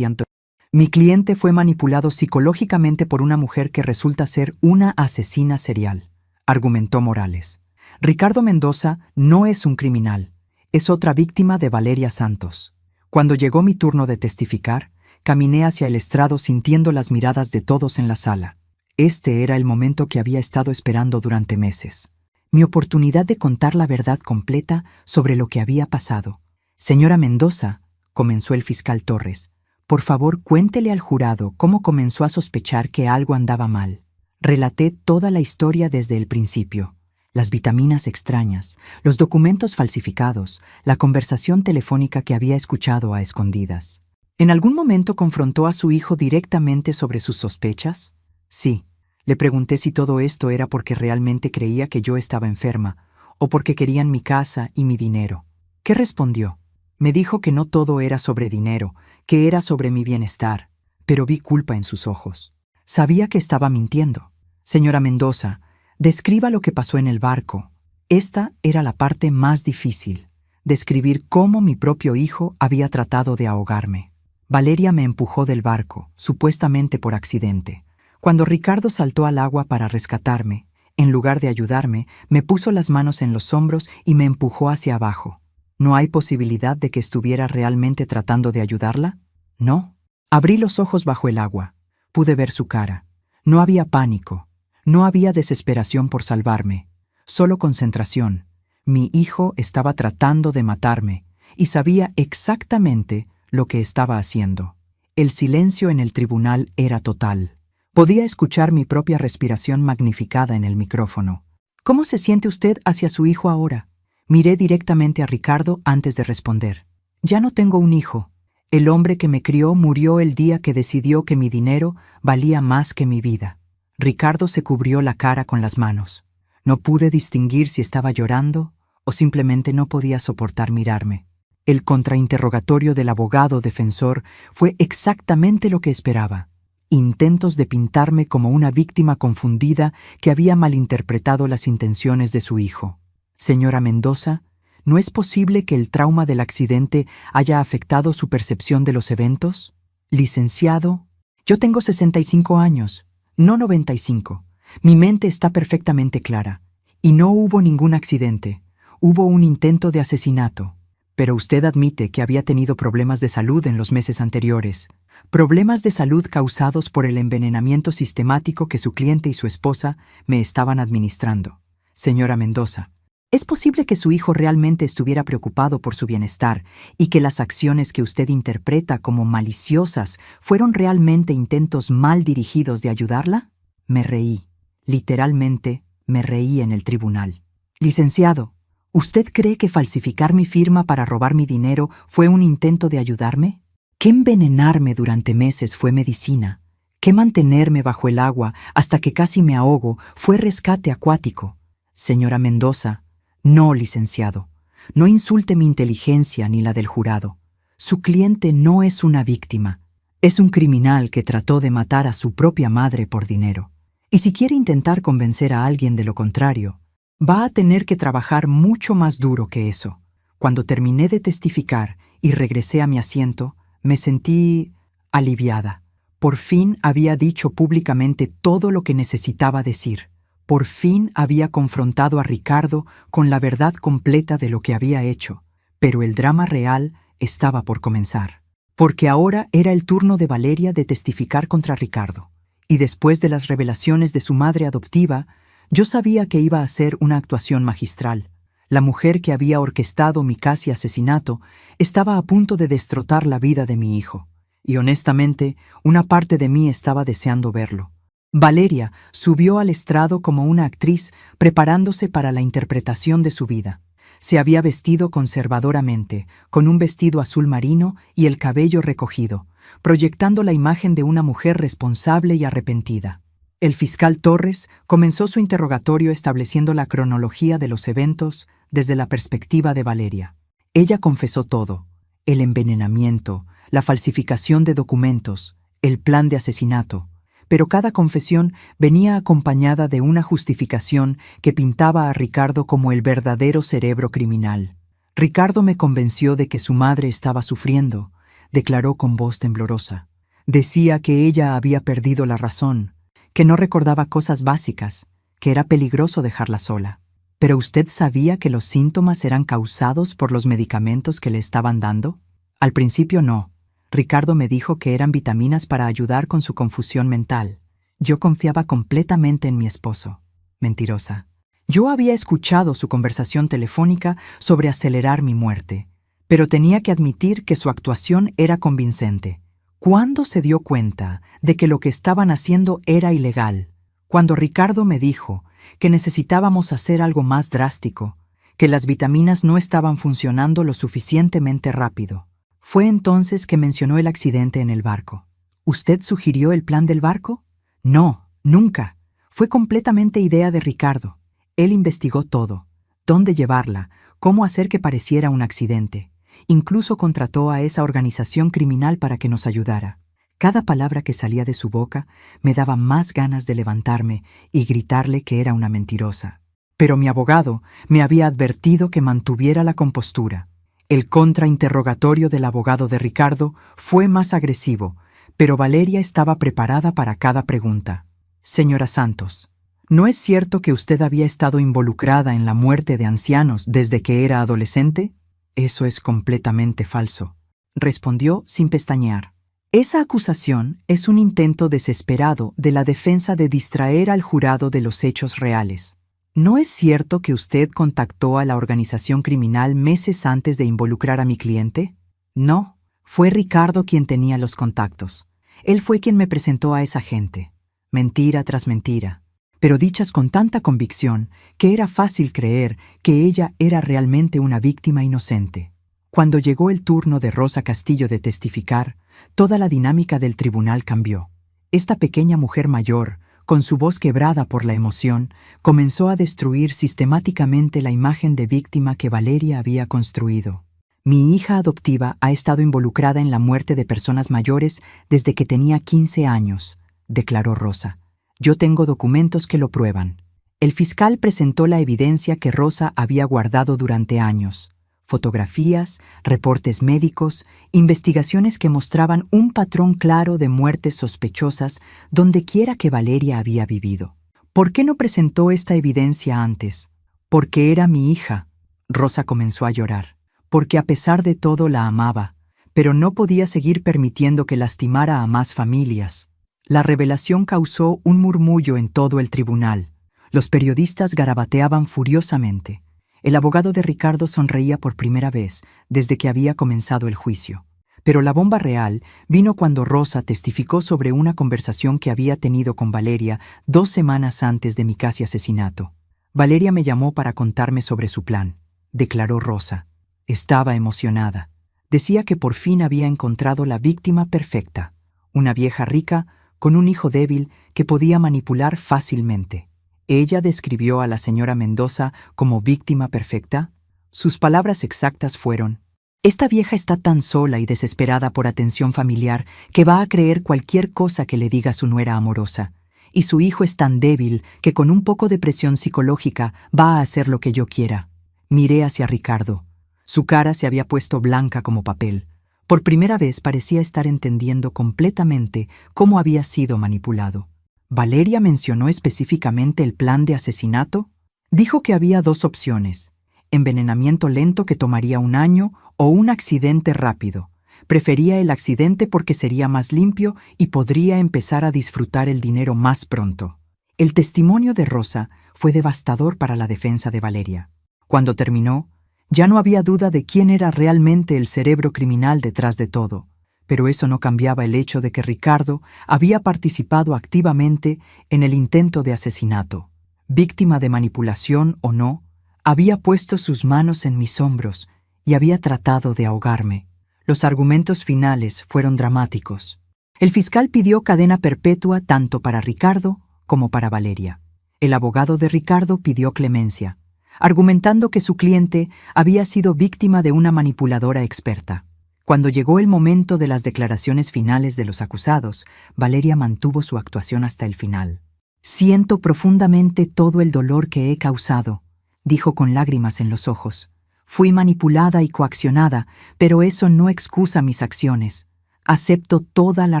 Mi cliente fue manipulado psicológicamente por una mujer que resulta ser una asesina serial, argumentó Morales. Ricardo Mendoza no es un criminal, es otra víctima de Valeria Santos. Cuando llegó mi turno de testificar, caminé hacia el estrado sintiendo las miradas de todos en la sala. Este era el momento que había estado esperando durante meses. Mi oportunidad de contar la verdad completa sobre lo que había pasado. Señora Mendoza, comenzó el fiscal Torres, por favor cuéntele al jurado cómo comenzó a sospechar que algo andaba mal. Relaté toda la historia desde el principio. Las vitaminas extrañas, los documentos falsificados, la conversación telefónica que había escuchado a escondidas. ¿En algún momento confrontó a su hijo directamente sobre sus sospechas? Sí. Le pregunté si todo esto era porque realmente creía que yo estaba enferma o porque querían mi casa y mi dinero. ¿Qué respondió? Me dijo que no todo era sobre dinero, que era sobre mi bienestar, pero vi culpa en sus ojos. Sabía que estaba mintiendo. Señora Mendoza, describa lo que pasó en el barco. Esta era la parte más difícil, describir cómo mi propio hijo había tratado de ahogarme. Valeria me empujó del barco, supuestamente por accidente. Cuando Ricardo saltó al agua para rescatarme, en lugar de ayudarme, me puso las manos en los hombros y me empujó hacia abajo. ¿No hay posibilidad de que estuviera realmente tratando de ayudarla? No. Abrí los ojos bajo el agua. Pude ver su cara. No había pánico. No había desesperación por salvarme. Solo concentración. Mi hijo estaba tratando de matarme y sabía exactamente lo que estaba haciendo. El silencio en el tribunal era total. Podía escuchar mi propia respiración magnificada en el micrófono. ¿Cómo se siente usted hacia su hijo ahora? Miré directamente a Ricardo antes de responder. Ya no tengo un hijo. El hombre que me crió murió el día que decidió que mi dinero valía más que mi vida. Ricardo se cubrió la cara con las manos. No pude distinguir si estaba llorando o simplemente no podía soportar mirarme. El contrainterrogatorio del abogado defensor fue exactamente lo que esperaba. Intentos de pintarme como una víctima confundida que había malinterpretado las intenciones de su hijo. Señora Mendoza, ¿no es posible que el trauma del accidente haya afectado su percepción de los eventos? Licenciado, yo tengo 65 años, no 95. Mi mente está perfectamente clara. Y no hubo ningún accidente. Hubo un intento de asesinato. Pero usted admite que había tenido problemas de salud en los meses anteriores. Problemas de salud causados por el envenenamiento sistemático que su cliente y su esposa me estaban administrando. Señora Mendoza, ¿es posible que su hijo realmente estuviera preocupado por su bienestar y que las acciones que usted interpreta como maliciosas fueron realmente intentos mal dirigidos de ayudarla? Me reí. Literalmente, me reí en el tribunal. Licenciado, ¿usted cree que falsificar mi firma para robar mi dinero fue un intento de ayudarme? ¿Que envenenarme durante meses fue medicina? ¿Que mantenerme bajo el agua hasta que casi me ahogo fue rescate acuático? Señora Mendoza, no, licenciado. No insulte mi inteligencia ni la del jurado. Su cliente no es una víctima. Es un criminal que trató de matar a su propia madre por dinero. Y si quiere intentar convencer a alguien de lo contrario, va a tener que trabajar mucho más duro que eso. Cuando terminé de testificar y regresé a mi asiento, me sentí aliviada. Por fin había dicho públicamente todo lo que necesitaba decir. Por fin había confrontado a Ricardo con la verdad completa de lo que había hecho, pero el drama real estaba por comenzar. Porque ahora era el turno de Valeria de testificar contra Ricardo. Y después de las revelaciones de su madre adoptiva, yo sabía que iba a ser una actuación magistral. La mujer que había orquestado mi casi asesinato estaba a punto de destrozar la vida de mi hijo. Y honestamente, una parte de mí estaba deseando verlo. Valeria subió al estrado como una actriz preparándose para la interpretación de su vida. Se había vestido conservadoramente, con un vestido azul marino y el cabello recogido, proyectando la imagen de una mujer responsable y arrepentida. El fiscal Torres comenzó su interrogatorio estableciendo la cronología de los eventos desde la perspectiva de Valeria. Ella confesó todo: el envenenamiento, la falsificación de documentos, el plan de asesinato, pero cada confesión venía acompañada de una justificación que pintaba a Ricardo como el verdadero cerebro criminal. Ricardo me convenció de que su madre estaba sufriendo, declaró con voz temblorosa. Decía que ella había perdido la razón, que no recordaba cosas básicas, que era peligroso dejarla sola. ¿Pero usted sabía que los síntomas eran causados por los medicamentos que le estaban dando? Al principio no. Ricardo me dijo que eran vitaminas para ayudar con su confusión mental. Yo confiaba completamente en mi esposo. Mentirosa. Yo había escuchado su conversación telefónica sobre acelerar mi muerte, pero tenía que admitir que su actuación era convincente. ¿Cuándo se dio cuenta de que lo que estaban haciendo era ilegal? Cuando Ricardo me dijo que necesitábamos hacer algo más drástico, que las vitaminas no estaban funcionando lo suficientemente rápido. Fue entonces que mencionó el accidente en el barco. ¿Usted sugirió el plan del barco? No, nunca. Fue completamente idea de Ricardo. Él investigó todo: dónde llevarla, cómo hacer que pareciera un accidente. Incluso contrató a esa organización criminal para que nos ayudara. Cada palabra que salía de su boca me daba más ganas de levantarme y gritarle que era una mentirosa. Pero mi abogado me había advertido que mantuviera la compostura. El contrainterrogatorio del abogado de Ricardo fue más agresivo, pero Valeria estaba preparada para cada pregunta. Señora Santos, ¿no es cierto que usted había estado involucrada en la muerte de ancianos desde que era adolescente? Eso es completamente falso, respondió sin pestañear. Esa acusación es un intento desesperado de la defensa de distraer al jurado de los hechos reales. ¿No es cierto que usted contactó a la organización criminal meses antes de involucrar a mi cliente? No, fue Ricardo quien tenía los contactos. Él fue quien me presentó a esa gente. Mentira tras mentira, pero dichas con tanta convicción que era fácil creer que ella era realmente una víctima inocente. Cuando llegó el turno de Rosa Castillo de testificar, toda la dinámica del tribunal cambió. Esta pequeña mujer mayor, con su voz quebrada por la emoción, comenzó a destruir sistemáticamente la imagen de víctima que Valeria había construido. Mi hija adoptiva ha estado involucrada en la muerte de personas mayores desde que tenía 15 años, declaró Rosa. Yo tengo documentos que lo prueban. El fiscal presentó la evidencia que Rosa había guardado durante años: fotografías, reportes médicos, investigaciones que mostraban un patrón claro de muertes sospechosas donde quiera que Valeria había vivido. ¿Por qué no presentó esta evidencia antes? Porque era mi hija. Rosa comenzó a llorar. Porque a pesar de todo la amaba, pero no podía seguir permitiendo que lastimara a más familias. La revelación causó un murmullo en todo el tribunal. Los periodistas garabateaban furiosamente. El abogado de Ricardo sonreía por primera vez desde que había comenzado el juicio. Pero la bomba real vino cuando Rosa testificó sobre una conversación que había tenido con Valeria 2 semanas antes de mi casi asesinato. Valeria me llamó para contarme sobre su plan, declaró Rosa. Estaba emocionada. Decía que por fin había encontrado la víctima perfecta, una vieja rica con un hijo débil que podía manipular fácilmente. ¿Ella describió a la señora Mendoza como víctima perfecta? Sus palabras exactas fueron: esta vieja está tan sola y desesperada por atención familiar que va a creer cualquier cosa que le diga su nuera amorosa. Y su hijo es tan débil que con un poco de presión psicológica va a hacer lo que yo quiera. Miré hacia Ricardo. Su cara se había puesto blanca como papel. Por primera vez parecía estar entendiendo completamente cómo había sido manipulado. ¿Valeria mencionó específicamente el plan de asesinato? Dijo que había 2 opciones: envenenamiento lento que tomaría 1 año o un accidente rápido. Prefería el accidente porque sería más limpio y podría empezar a disfrutar el dinero más pronto. El testimonio de Rosa fue devastador para la defensa de Valeria. Cuando terminó, ya no había duda de quién era realmente el cerebro criminal detrás de todo. Pero eso no cambiaba el hecho de que Ricardo había participado activamente en el intento de asesinato. Víctima de manipulación o no, había puesto sus manos en mis hombros y había tratado de ahogarme. Los argumentos finales fueron dramáticos. El fiscal pidió cadena perpetua tanto para Ricardo como para Valeria. El abogado de Ricardo pidió clemencia, argumentando que su cliente había sido víctima de una manipuladora experta. Cuando llegó el momento de las declaraciones finales de los acusados, Valeria mantuvo su actuación hasta el final. «Siento profundamente todo el dolor que he causado», dijo con lágrimas en los ojos. «Fui manipulada y coaccionada, pero eso no excusa mis acciones. Acepto toda la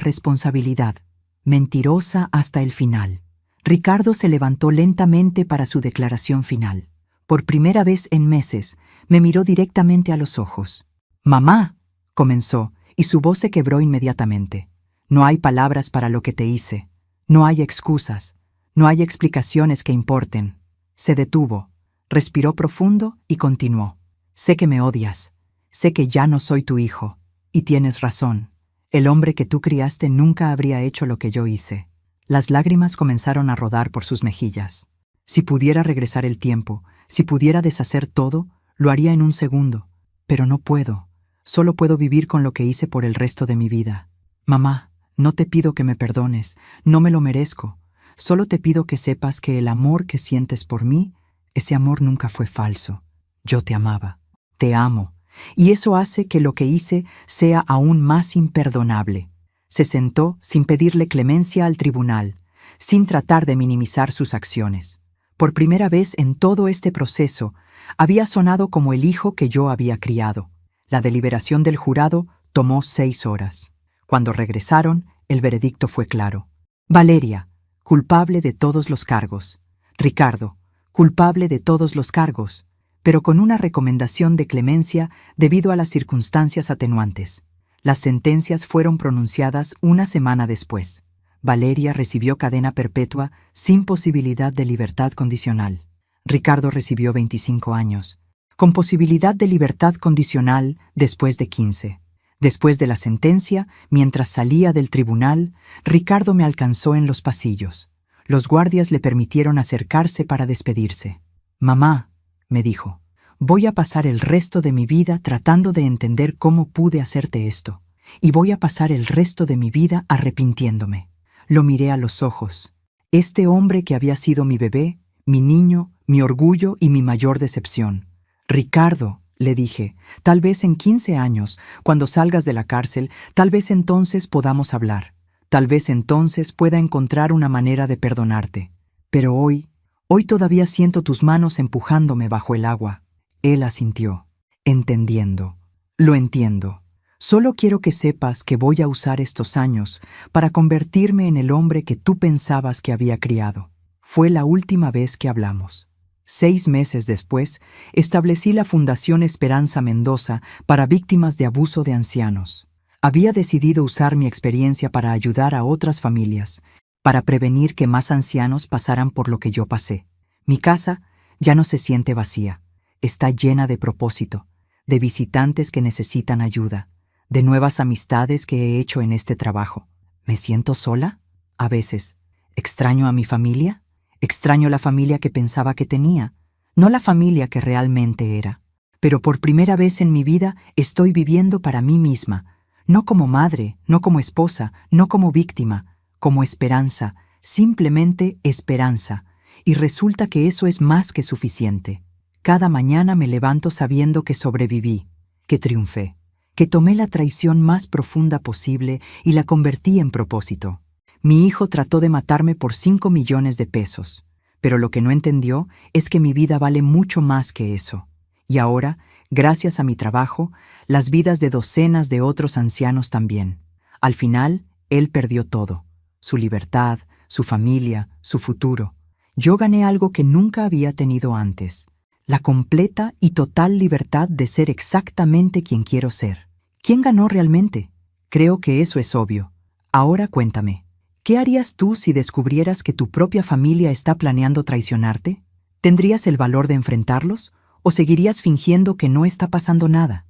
responsabilidad». Mentirosa hasta el final. Ricardo se levantó lentamente para su declaración final. Por primera vez en meses, me miró directamente a los ojos. «Mamá», comenzó, y su voz se quebró inmediatamente. «No hay palabras para lo que te hice. No hay excusas. No hay explicaciones que importen». Se detuvo, respiró profundo y continuó. «Sé que me odias. Sé que ya no soy tu hijo. Y tienes razón. El hombre que tú criaste nunca habría hecho lo que yo hice». Las lágrimas comenzaron a rodar por sus mejillas. Si pudiera regresar el tiempo, si pudiera deshacer todo, lo haría en un segundo. Pero no puedo. Solo puedo vivir con lo que hice por el resto de mi vida. Mamá, no te pido que me perdones, no me lo merezco. Solo te pido que sepas que el amor que sientes por mí, ese amor nunca fue falso. Yo te amaba, te amo, y eso hace que lo que hice sea aún más imperdonable. Se sentó sin pedirle clemencia al tribunal, sin tratar de minimizar sus acciones. Por primera vez en todo este proceso, había sonado como el hijo que yo había criado. La deliberación del jurado tomó 6 horas. Cuando regresaron, el veredicto fue claro. Valeria, culpable de todos los cargos. Ricardo, culpable de todos los cargos, pero con una recomendación de clemencia debido a las circunstancias atenuantes. Las sentencias fueron pronunciadas una semana después. Valeria recibió cadena perpetua sin posibilidad de libertad condicional. Ricardo recibió 25 años, con posibilidad de libertad condicional después de 15. Después de la sentencia, mientras salía del tribunal, Ricardo me alcanzó en los pasillos. Los guardias le permitieron acercarse para despedirse. «Mamá», me dijo, «voy a pasar el resto de mi vida tratando de entender cómo pude hacerte esto, y voy a pasar el resto de mi vida arrepintiéndome». Lo miré a los ojos. Este hombre que había sido mi bebé, mi niño, mi orgullo y mi mayor decepción. «Ricardo», le dije, «tal vez en 15 años, cuando salgas de la cárcel, tal vez entonces podamos hablar. Tal vez entonces pueda encontrar una manera de perdonarte. Pero hoy todavía siento tus manos empujándome bajo el agua». Él asintió, entendiendo. «Lo entiendo. Solo quiero que sepas que voy a usar estos años para convertirme en el hombre que tú pensabas que había criado». Fue la última vez que hablamos. 6 meses después, establecí la Fundación Esperanza Mendoza para víctimas de abuso de ancianos. Había decidido usar mi experiencia para ayudar a otras familias, para prevenir que más ancianos pasaran por lo que yo pasé. Mi casa ya no se siente vacía. Está llena de propósito, de visitantes que necesitan ayuda, de nuevas amistades que he hecho en este trabajo. ¿Me siento sola? A veces. ¿Extraño a mi familia? Extraño la familia que pensaba que tenía, no la familia que realmente era. Pero por primera vez en mi vida estoy viviendo para mí misma, no como madre, no como esposa, no como víctima, como esperanza, simplemente esperanza. Y resulta que eso es más que suficiente. Cada mañana me levanto sabiendo que sobreviví, que triunfé, que tomé la traición más profunda posible y la convertí en propósito. Mi hijo trató de matarme por 5 millones de pesos, pero lo que no entendió es que mi vida vale mucho más que eso. Y ahora, gracias a mi trabajo, las vidas de docenas de otros ancianos también. Al final, él perdió todo: su libertad, su familia, su futuro. Yo gané algo que nunca había tenido antes: la completa y total libertad de ser exactamente quien quiero ser. ¿Quién ganó realmente? Creo que eso es obvio. Ahora cuéntame, ¿qué harías tú si descubrieras que tu propia familia está planeando traicionarte? ¿Tendrías el valor de enfrentarlos o seguirías fingiendo que no está pasando nada?